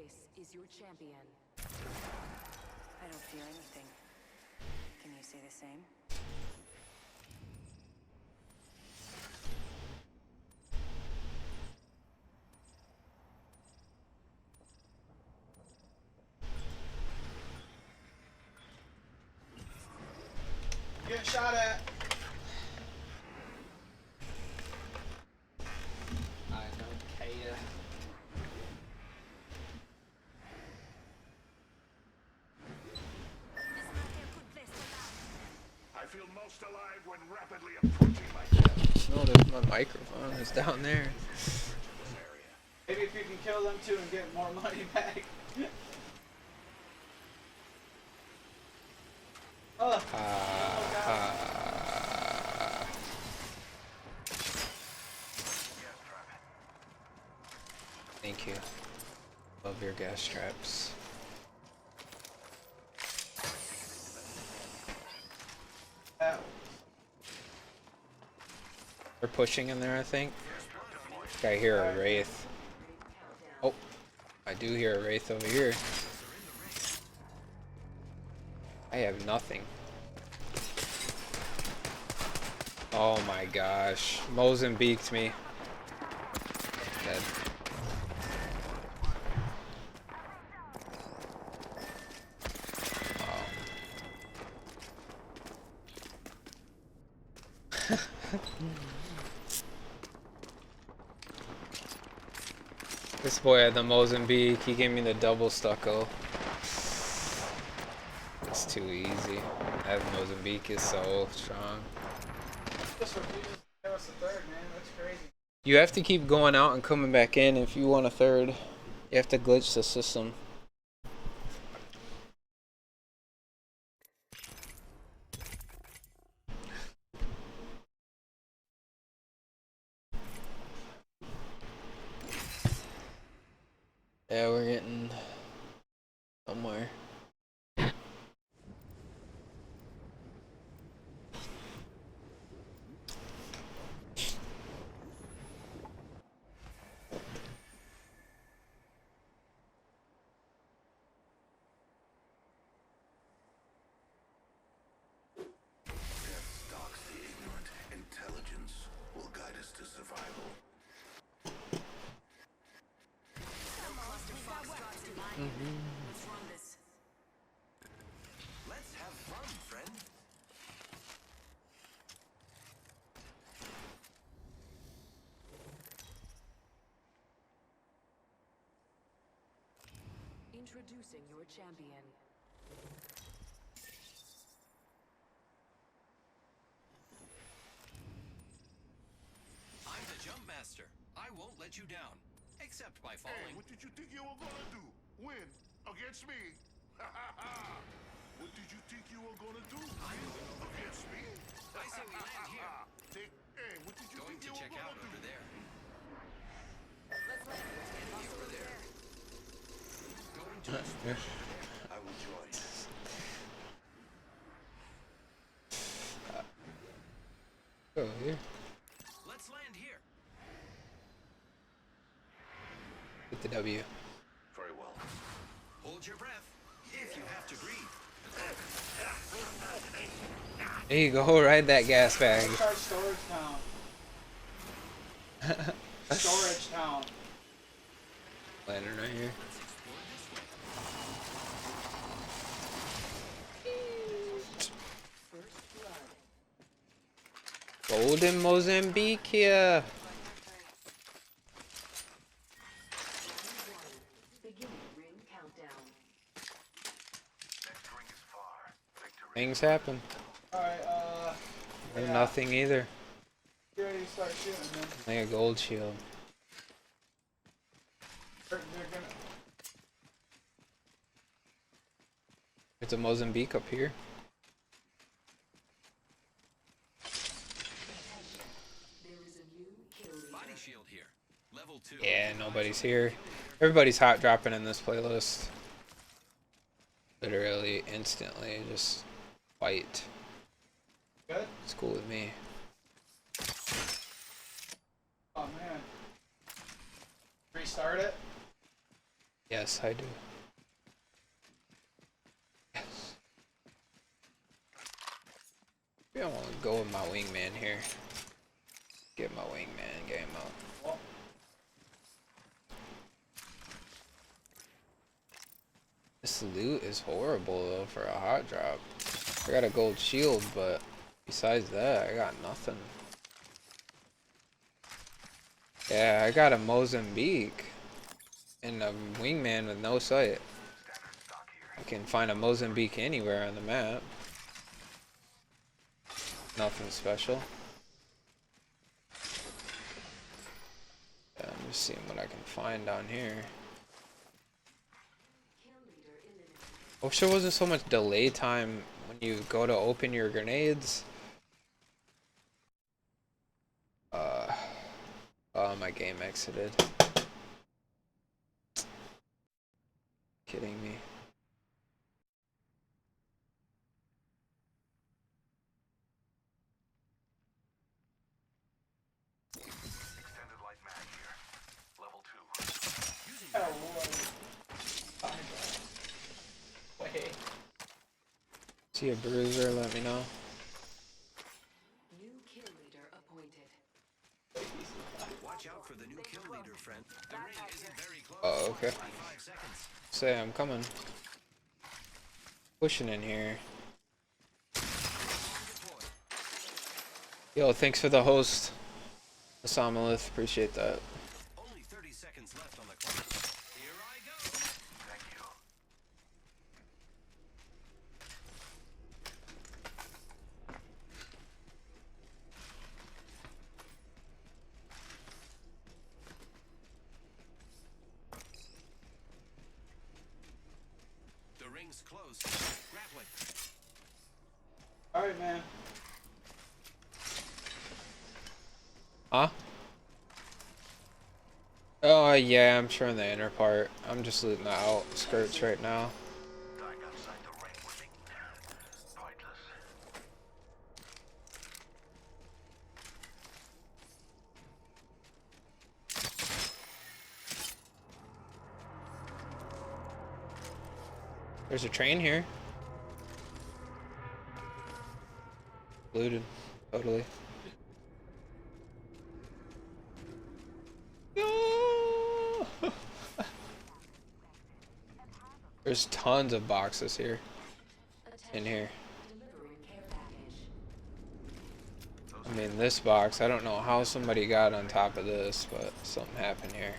This is your champion. I don't fear anything. Can you say the same? Getting shot at. I don't care. I feel most alive when rapidly approaching my death. No, there's my microphone. It's down there. Maybe if you can kill them too and get more money back. Oh. Thank you. Love your gas traps. They're pushing in there, I think. I think I hear a wraith. Oh, I do hear a wraith over here. I have nothing. Oh my gosh. Mozambiqued me. Dead. This boy had the Mozambique, he gave me the double stucco. It's too easy. That Mozambique is so strong. Just refuses to give us a third, man. That's crazy. You have to keep going out and coming back in if you want a third. You have to glitch the system. Yeah, we're getting somewhere. Death stalks the ignorant. Intelligence will guide us to survival. Let's run this. Let's have fun, friend. Introducing your champion. I'm the jump master. I won't let you down. Except by Hey, falling. what did you think you were gonna do? Win against me? What did you think you were gonna do? Win against me? I say we land here. Hey, what did you Going think to you check were out gonna do? over there. Let's land. Enemy over there. Going to explore. I will join. Go here. Let's land here. Get the W. Very well. Hold your breath if you have to breathe. There you go, ride that gas bag. What's our storage town? Storage town. Landing right here. Let's explore this way. First blood. Golden Mozambique here. Beginning ring countdown. Next ring is far. Victory. Things happen. Alright, Or yeah. nothing either. Get ready to start shooting, man. Like a gold shield. They're gonna... There's a Mozambique up here. There is a new kill leader. Body shield here. Level 2. Yeah, nobody's here. Everybody's hot dropping in this playlist. Literally, instantly, just fight. Good? It's cool with me. Oh, man. Restart it? Yes, I do. Yes. Maybe I want to go with my wingman here. Get my wingman game up. Well, This loot is horrible though for a hot drop. I got a gold shield, but besides that, I got nothing. Yeah, I got a Mozambique and a wingman with no sight. I can find a Mozambique anywhere on the map. Nothing special. Yeah, I'm just seeing what I can find down here. I wish there wasn't so much delay time when you go to open your grenades. Oh, my game exited. Kidding me. Extended light mag here. Level 2. oh, Lord. Wait. See a bruiser, let me know. New kill leader appointed. Watch out for the new kill leader, friend. The ring isn't very close. Oh, okay. 5 seconds. Say I'm coming. Pushing in here. Yo, thanks for the host, Asamalith. Appreciate that. Only 30 seconds left on the clock. Here I go. Thank you. The ring's close. Grappling. Alright, man. Huh? Oh, yeah, I'm sure in the inner part. I'm just looting the outskirts right now. Dying outside the ring would be pointless. There's a train here. Looted. Totally. No! There's tons of boxes here. In here. Delivering care package. I mean, this box, I don't know how somebody got on top of this, but something happened here.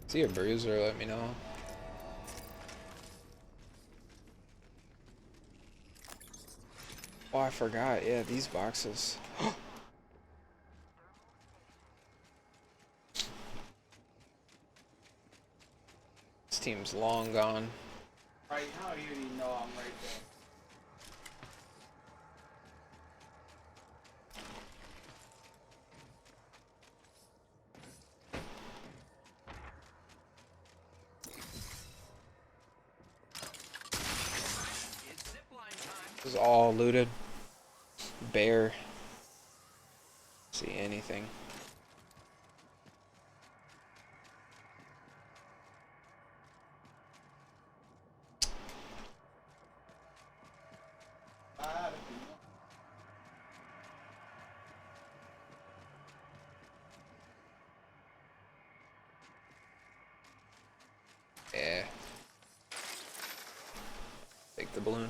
See a bruiser, let me know. Oh, I forgot. Yeah, these boxes. This team's long gone. Right now, you already know I'm right there. It's zipline time. This is all looted. Bear. See anything. Yeah. Take the balloon.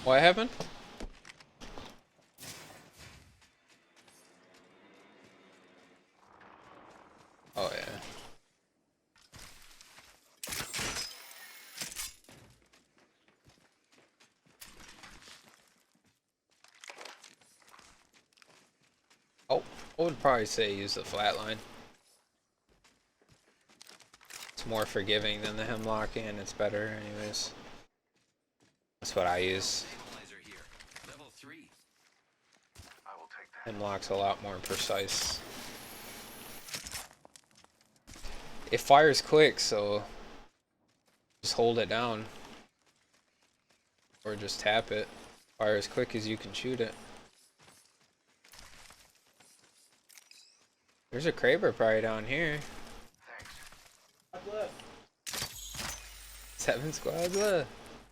What happened? Oh yeah. Oh, I would probably say use the flatline. It's more forgiving than the Hemlock, and it's better anyways. That's what I use. Stabilizer here. Level 3. I will take that. Hemlock's a lot more precise. It fires quick, so just hold it down. Or just tap it. Fire as quick as you can shoot it. There's a Kraber probably down here. Thanks. 7 squads left.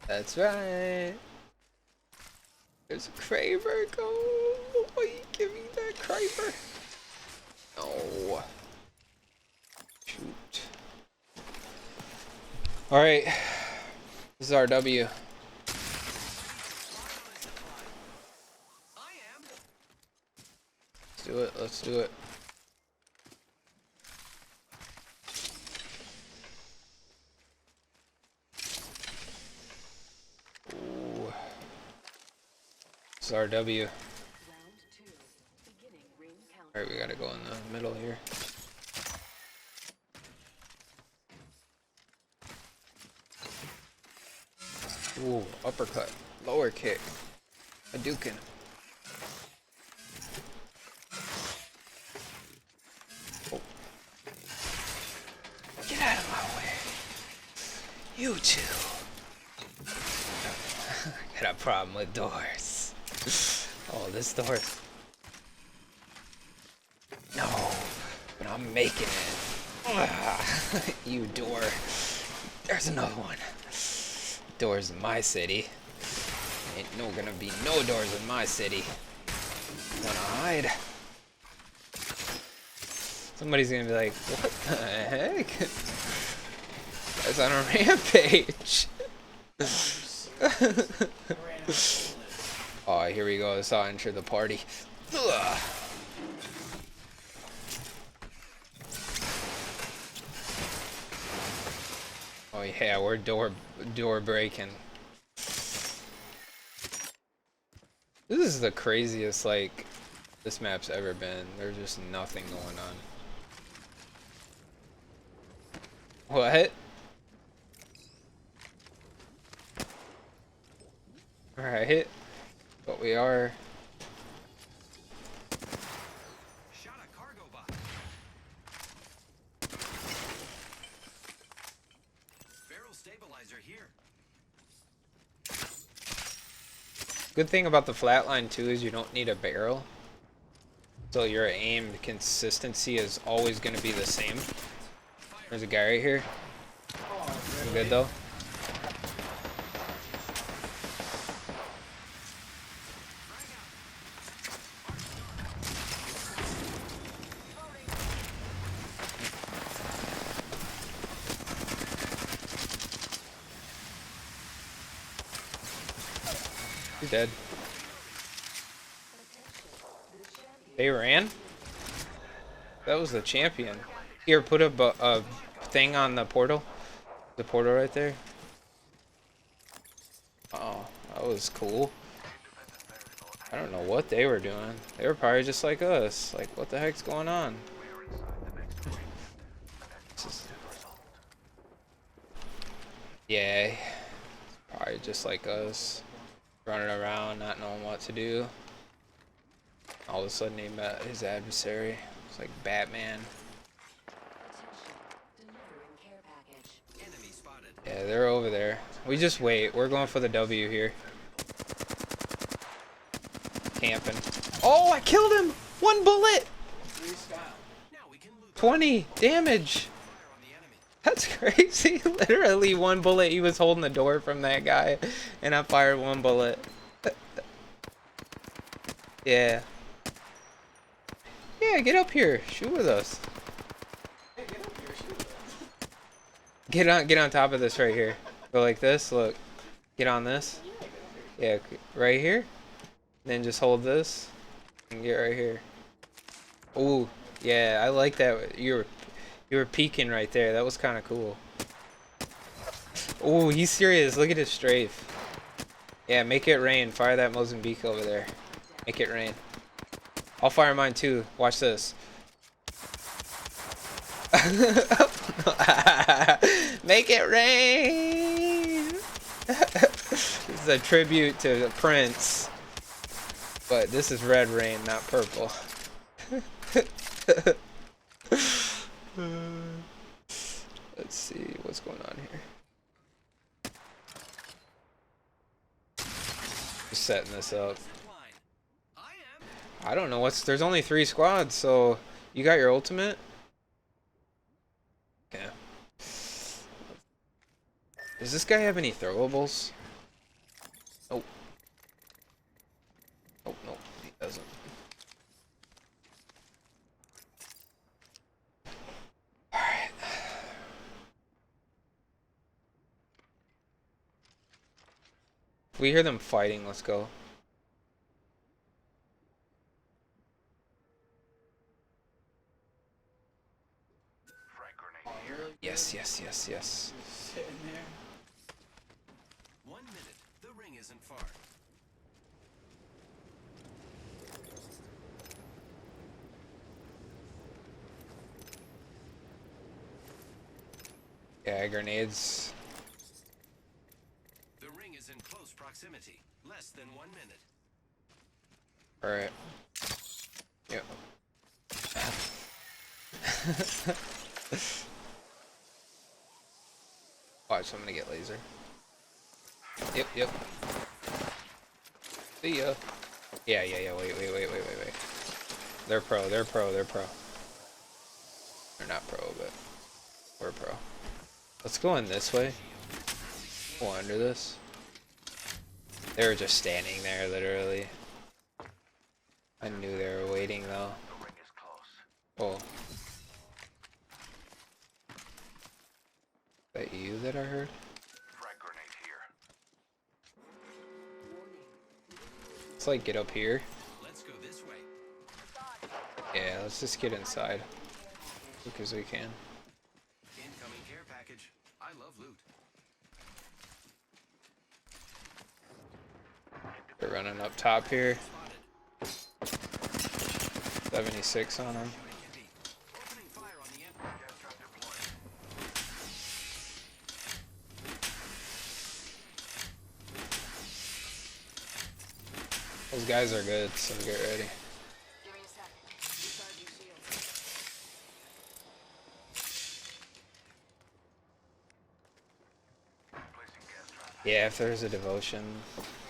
That's right. There's a Kraber. Go. Boy, give me that Kraber. No. Shoot. Alright. This is our W. Let's do it. Let's do it. Ooh. This is our W. Round 2. Beginning ring count. Alright, we gotta go in the middle here. Ooh, uppercut. Lower kick. Hadouken. Oh. Get out of my way. You two. Got a problem with doors. Oh, this door. No, but I'm making it. You door. There's another one. Doors in my city. Ain't no gonna be no doors in my city. Wanna hide? Somebody's gonna be like, what the heck? Guys on a rampage. Oh, here we go. Let's all enter the party. Ugh. Oh yeah, we're door breaking. This is the craziest like this map's ever been. There's just nothing going on. What? Alright. But we are. Shot a cargo bot. Barrel stabilizer here. Good thing about the flatline too is you don't need a barrel. So your aim consistency is always going to be the same. There's a guy right here. I'm good though. He's dead. They ran? That was the champion. Here, put a thing on the portal. The portal right there. Oh, that was cool. I don't know what they were doing. They were probably just like us. Like, what the heck's going on? Yeah. Probably just like us. Running around, not knowing what to do. All of a sudden he met his adversary. It's like Batman. Enemy spotted. Yeah, they're over there. We just wait. We're going for the W here. Camping. Oh, I killed him! 1 bullet! Now we can loot 20 damage! fire on the enemy. That's crazy. Literally 1 bullet. He was holding the door from that guy. And I fired 1 bullet. Yeah. Yeah, get up here. Shoot with us. Get on top of this right here. Go like this. Look. Get on this. Yeah, right here. Then just hold this and get right here. Ooh, yeah, I like that. You were peeking right there. That was kind of cool. Ooh, he's serious. Look at his strafe. Yeah, make it rain. Fire that Mozambique over there. Make it rain. I'll fire mine too. Watch this. Make it rain. This is a tribute to Prince, but this is red rain, not purple. Let's see what's going on here. Just setting this up. I don't know what's. There's only 3 squads, so you got your ultimate. Yeah. Does this guy have any throwables? Nope. Nope, nope, he doesn't. Alright. If we hear them fighting, let's go. Yes, yes, yes, yes. Sitting there. 1 minute. The ring isn't far. Yeah, grenades. The ring is in close proximity. Less than 1 minute. Alright. Yep. Watch, I'm gonna get laser. Yep, yep. See ya. Yeah, yeah, yeah, wait. They're pro, they're pro. They're not pro, but we're pro. Let's go in this way. Go under this. They were just standing there, literally. I knew they were waiting, though. Oh. Is that you that I heard? Let's like get up here. Let's go this way. Yeah, let's just get inside. Because we can. Incoming care package. I love loot. They're running up top here. 76 on them. Opening fire on the enemy. Those guys are good, so get ready. Give me a sec. Recharging shields. Yeah, if there's a devotion,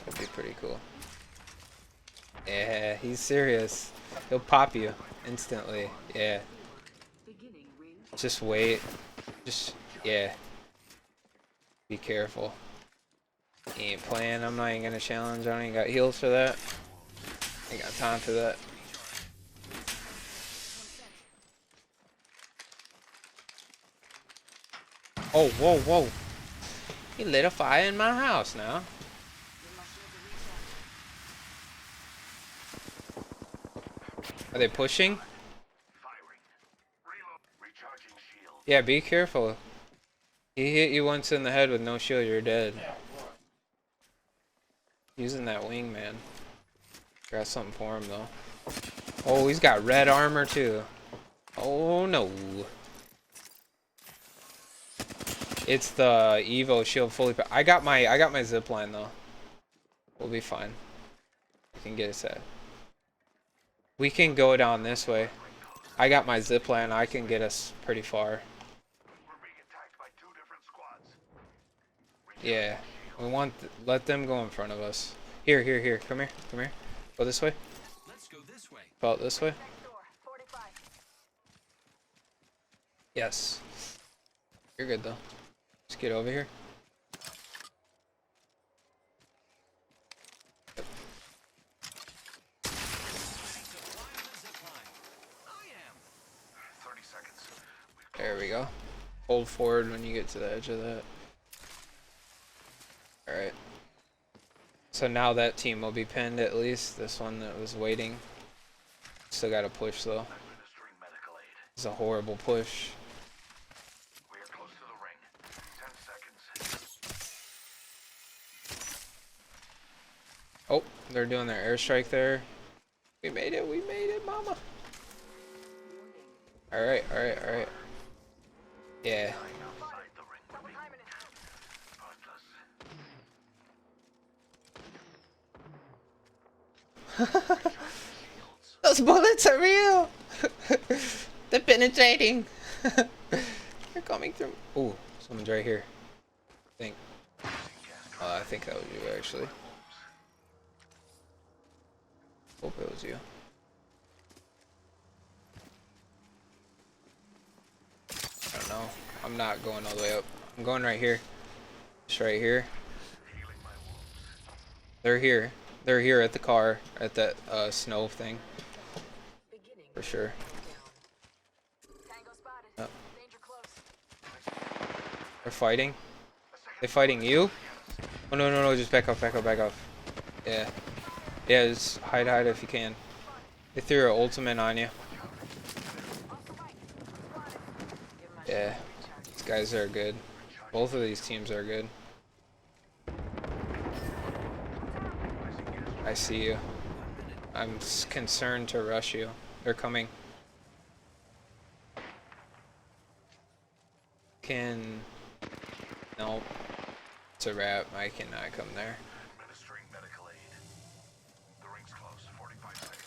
that'd be pretty cool. Yeah, he's serious. He'll pop you instantly. Yeah. Just wait. Just, yeah. Be careful. He ain't playing. I'm not even gonna challenge. I don't even got heals for that. Ain't got time for that. Oh, whoa, whoa. He lit a fire in my house now. Are they pushing? Yeah, be careful. He hit you once in the head with no shield, you're dead. Using that wing, man. Got something for him, though. Oh, he's got red armor, too. Oh, no. It's the Evo shield fully. I got my zipline, though. We'll be fine. We can get a set. We can go down this way. I got my zipline. I can get us pretty far. Yeah. We want let them go in front of us. Here. Come here. Go this way. Let's go this way. Go out this way. Next door. 45. Yes. You're good though. Just get over here. Yep. There we go. Hold forward when you get to the edge of that. Alright. So now that team will be pinned at least. This one that was waiting. Still gotta push though. It's a horrible push. Oh, they're doing their airstrike there. We made it, mama. Alright. Yeah. Double timing it. Those bullets are real. They're penetrating. They're coming through. Ooh, someone's right here. I think that was you actually. Hope it was you. I don't know. I'm not going all the way up. I'm going right here. Just right here. They're here. They're here at the car, at that snow thing. For sure. Tango spotted. Yep. Danger close. They're fighting. They fighting you? Oh no no no! Just back off, back off, back off. Yeah. Yeah, just hide if you can. They threw an ultimate on you. Yeah. These guys are good. Both of these teams are good. I see you. I'm concerned to rush you. They're coming. Nope. It's a wrap. I cannot come there. Administering medical aid. The ring's close. 45 seconds.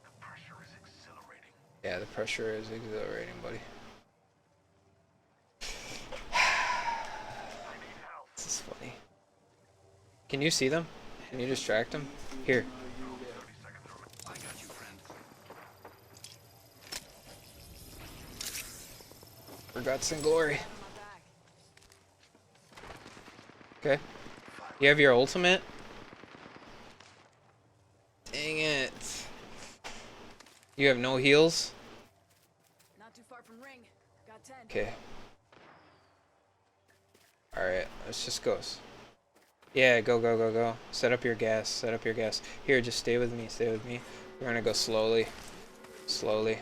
The pressure is exhilarating. Yeah, the pressure is exhilarating, buddy. This is funny. Can you see them? Can you distract them? Here. I got you, friend. For guts and glory. Okay. You have your ultimate? Dang it. You have no heals? Not too far from ring. Got 10. Okay. Alright, let's just go. Yeah, go, go, go, go. Set up your gas, set up your gas. Here, just stay with me, stay with me. We're gonna go slowly. Slowly.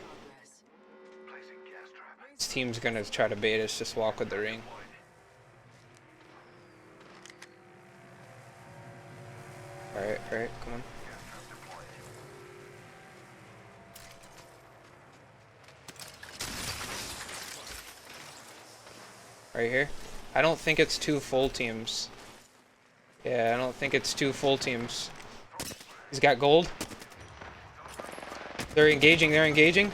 This team's gonna try to bait us, just walk with the ring. Alright, alright, come on. Right here. I don't think it's two full teams. Yeah, I don't think it's two full teams. He's got gold. They're engaging, they're engaging.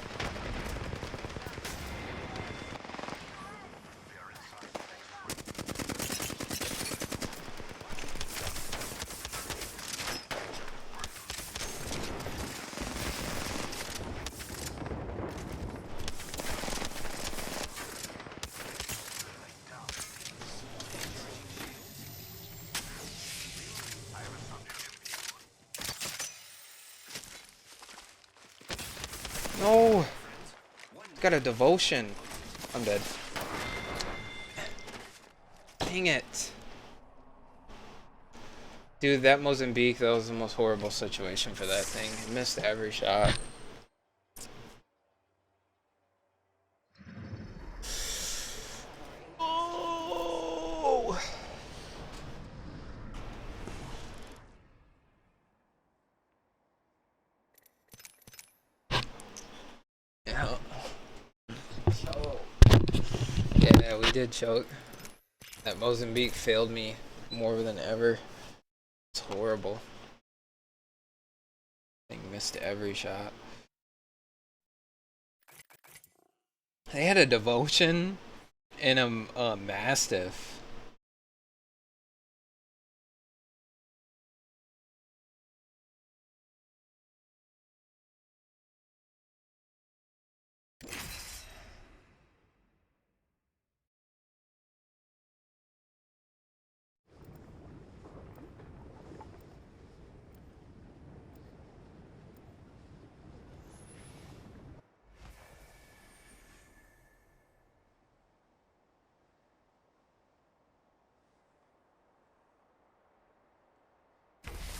No! Got a devotion. I'm dead. Dang it. Dude, that Mozambique, that was the most horrible situation for that thing. It missed every shot. Oh! Yeah. Yeah, we did choke. That Mozambique failed me more than ever. It's horrible. Thing missed every shot. They had a devotion and a mastiff.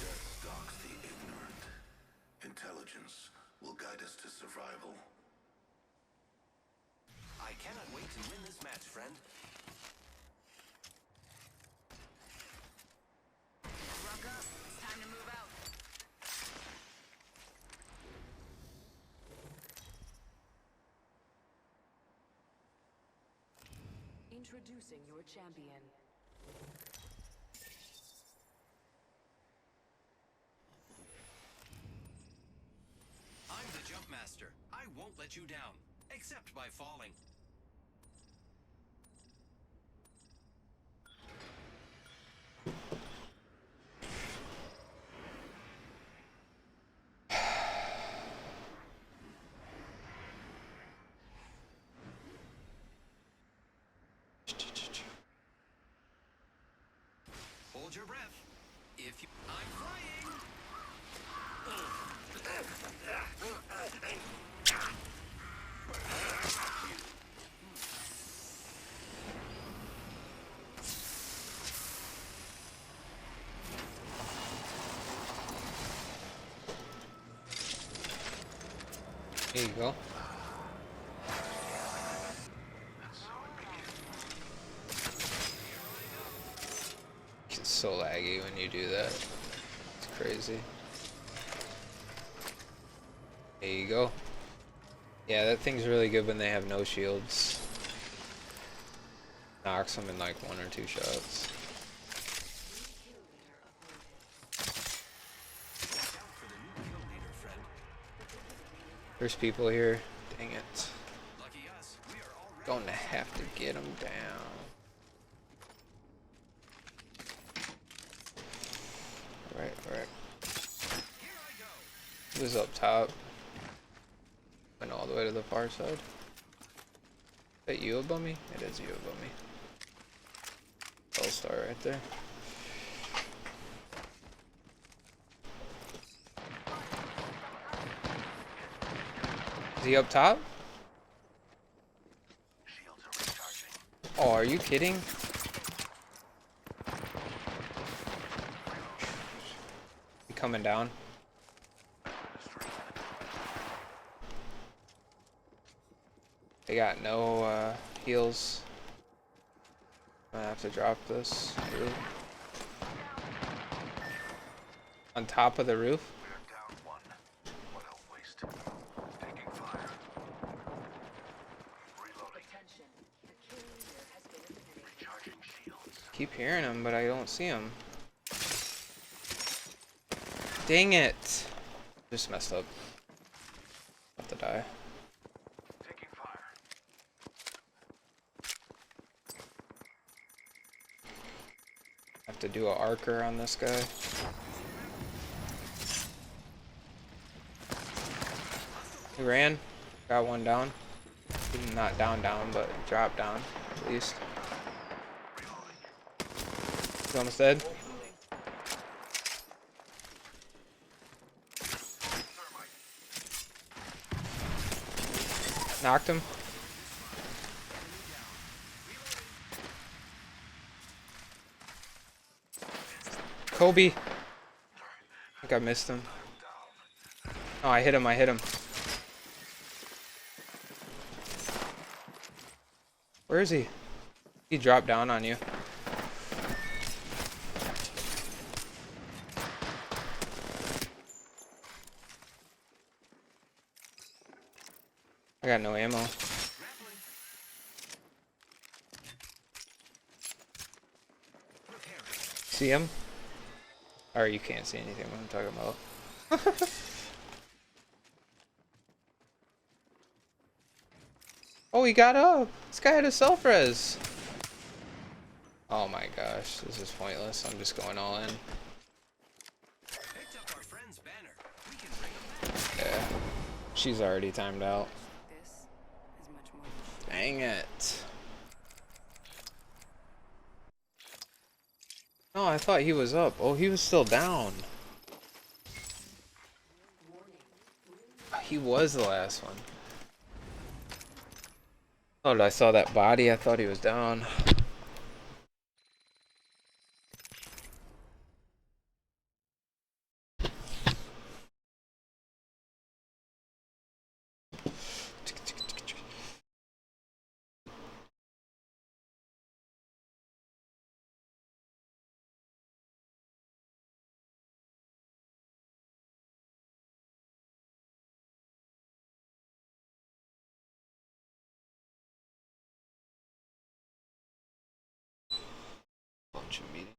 Death stalks the ignorant. Intelligence will guide us to survival. I cannot wait to win this match, friend. Rock up. It's time to move out. Introducing your champion. I'm the jump master. I won't let you down, except by falling. Hold your breath. If you... I'm flying! There you go. It's so laggy when you do that. It's crazy. There you go. Yeah, that thing's really good when they have no shields. Knocks them in like 1 or 2 shots. There's people here. Dang it. Gonna have to get them down. Alright, alright. Who's up top? Went all the way to the far side. Is that you above me? It is you above me. All-star right there. Is he up top? Oh, are you kidding? He coming down. They got no heals. I'm gonna have to drop this. Really. On top of the roof. Keep hearing him, but I don't see him. Dang it! Just messed up. About to die. Have to do an archer on this guy. He ran. Got one down. Not down, but dropped down at least. He's almost dead. Knocked him. Kobe. I think I missed him. Oh, I hit him. Where is he? He dropped down on you. I got no ammo. See him? Or you can't see anything when I'm talking about. Oh, he got up! This guy had a self-res! Oh my gosh, this is pointless. I'm just going all in. Yeah. She's already timed out. Dang it. No, I thought he was up. Oh, he was still down. He was the last one. Oh, I saw that body. I thought he was down. Bunch of meeting.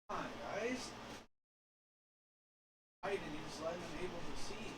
Come on, guys. Hide and just let them able to see.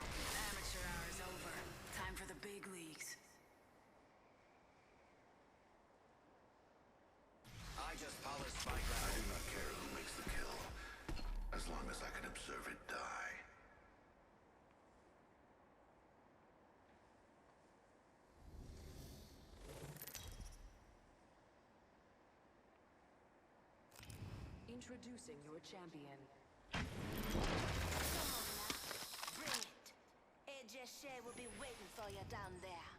Amateur hour's over. Time for the big leagues. I just polished my I ground. do not care who makes the kill, as long as I can observe it die. Introducing your champion. Come on now. Bring it. AJ Shea will be waiting for you down there.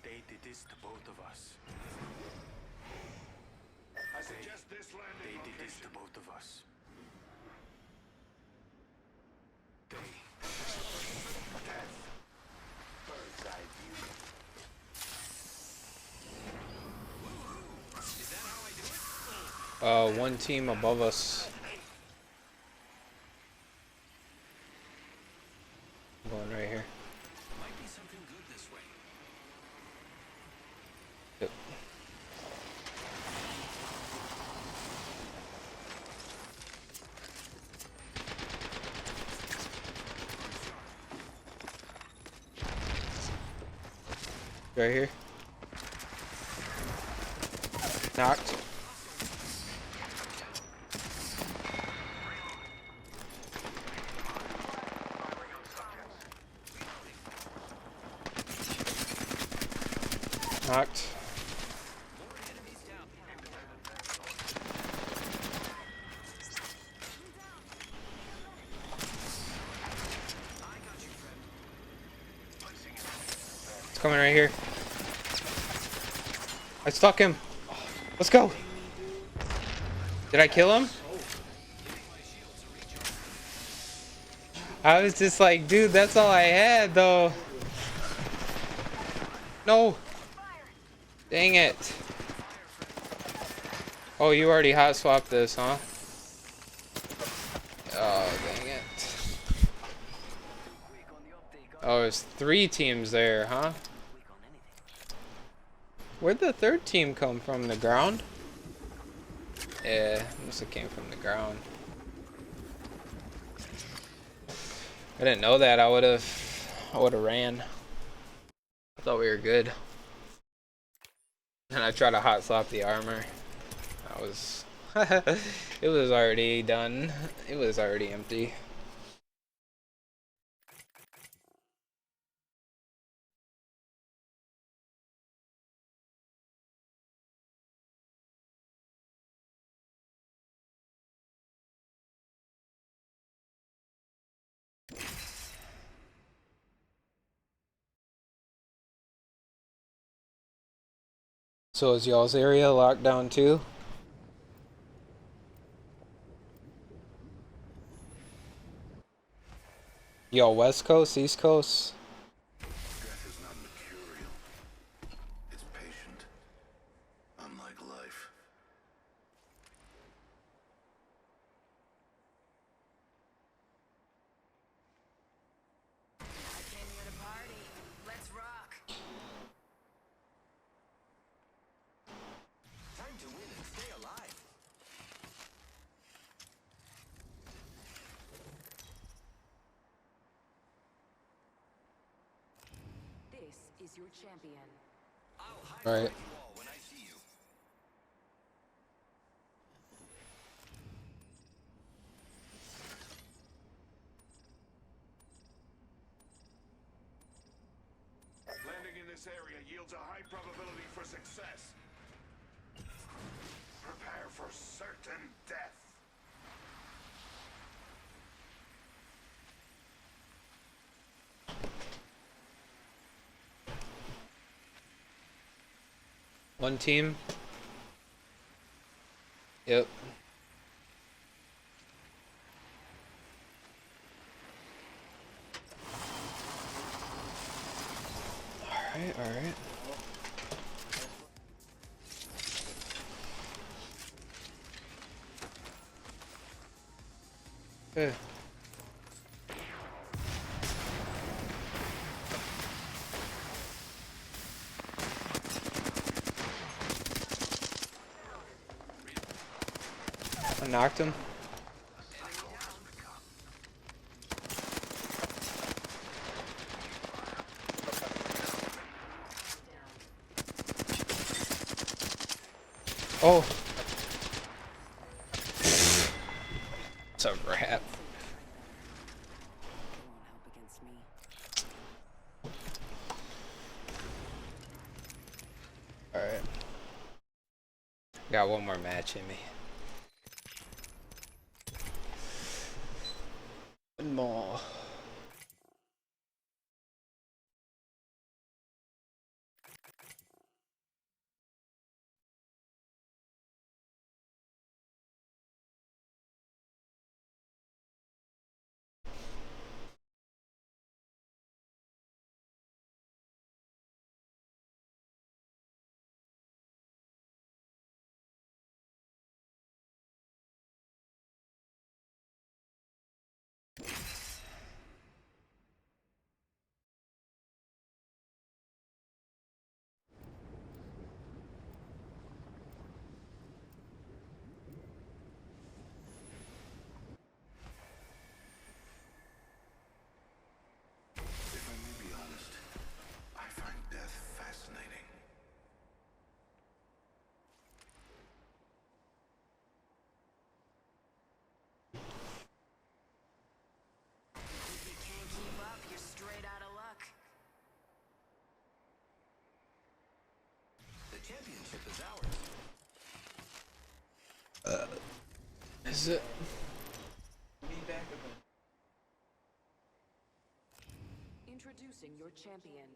They did this to both of us. I suggest this landing They did this to location. both of us. Death. Bird's eye view. Is that how I do it? One team above us. Right here. Knocked. Knocked. It's coming right here. Let's fuck him. Let's go. Did I kill him? I was just like, dude, that's all I had though. No. Dang it. Oh, you already hot swapped this, huh? Oh, dang it. Oh, there's 3 teams there, huh? Where'd the 3rd team come from? The ground? Yeah, must have came from the ground. I didn't know that. I would have ran. I thought we were good. And I tried to hot swap the armor. I was it was already done. It was already empty. So is y'all's area locked down too? Y'all West Coast, East Coast? Death is not mercurial. It's patient. Unlike life. I came here to party. Let's rock. Time to win and stay alive. This is your champion. I'll high Right. five you all when I see you. Landing in this area yields a high probability for success. Prepare for certain death. One team. Yep. Alright, alright. Okay. I knocked him. Oh. It's a wrap. They won't help against me. Alright. Got one more match in me. One more. Is it? Introducing your champion.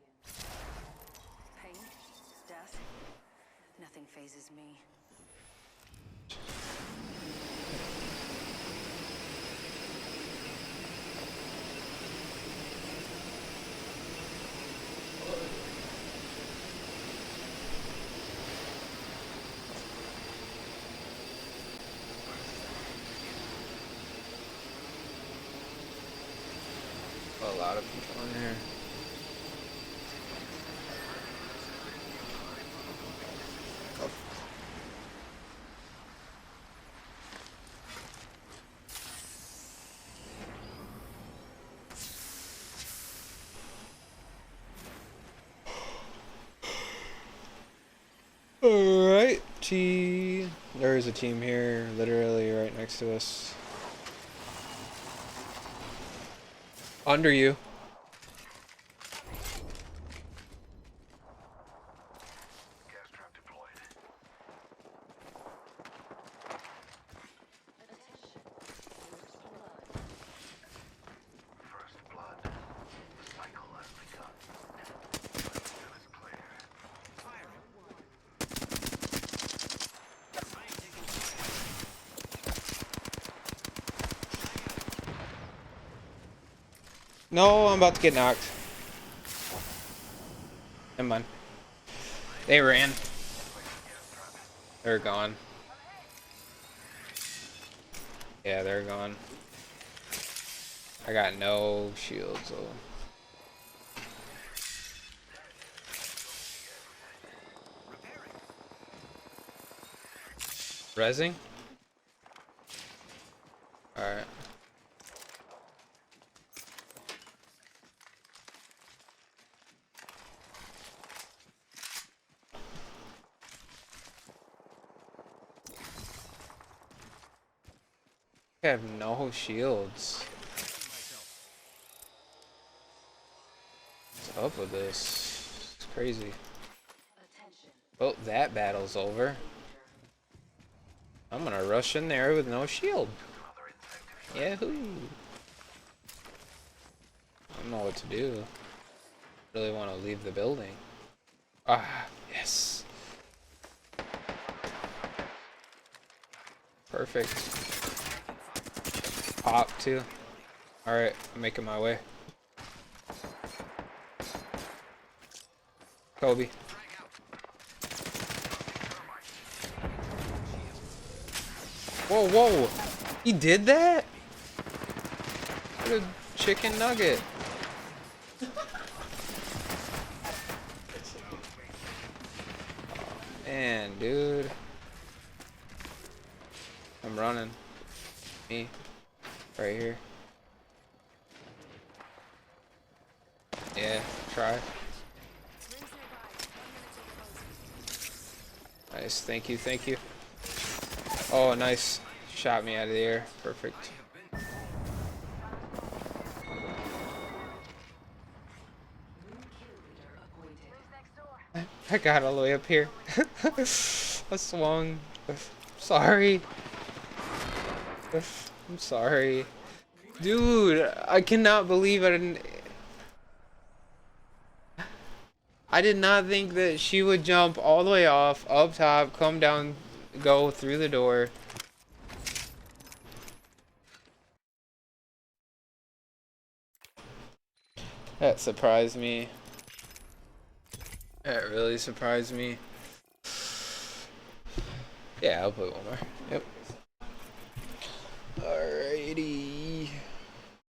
Pain, death, nothing phases me. A lot of people in here. Alright, there is a team here, literally right next to us. Under you. Gas trap deployed. First blood. The cycle has begun. Still is clear. Firing. I am taking fire. No, I'm about to get knocked. Never mind. They ran. They're gone. Yeah, they're gone. I got no shields though. Rezzing? Alright. I have no shields. What's up with this? It's crazy. Well, that battle's over. I'm gonna rush in there with no shield. Yahoo! I don't know what to do. Really want to leave the building. Ah, yes. Perfect. Pop too. Alright, I'm making my way. Kobe. Whoa, whoa! He did that? What a chicken nugget. Oh, man, dude. I'm running. Me. Right here. Yeah, try. Nice, thank you, thank you. Oh, nice. Shot me out of the air. Perfect. I got all the way up here. I swung. Sorry. I'm sorry. Dude, I cannot believe I did not think that she would jump all the way off, up top, come down, go through the door. That surprised me. That really surprised me. Yeah, I'll play one more. Yep.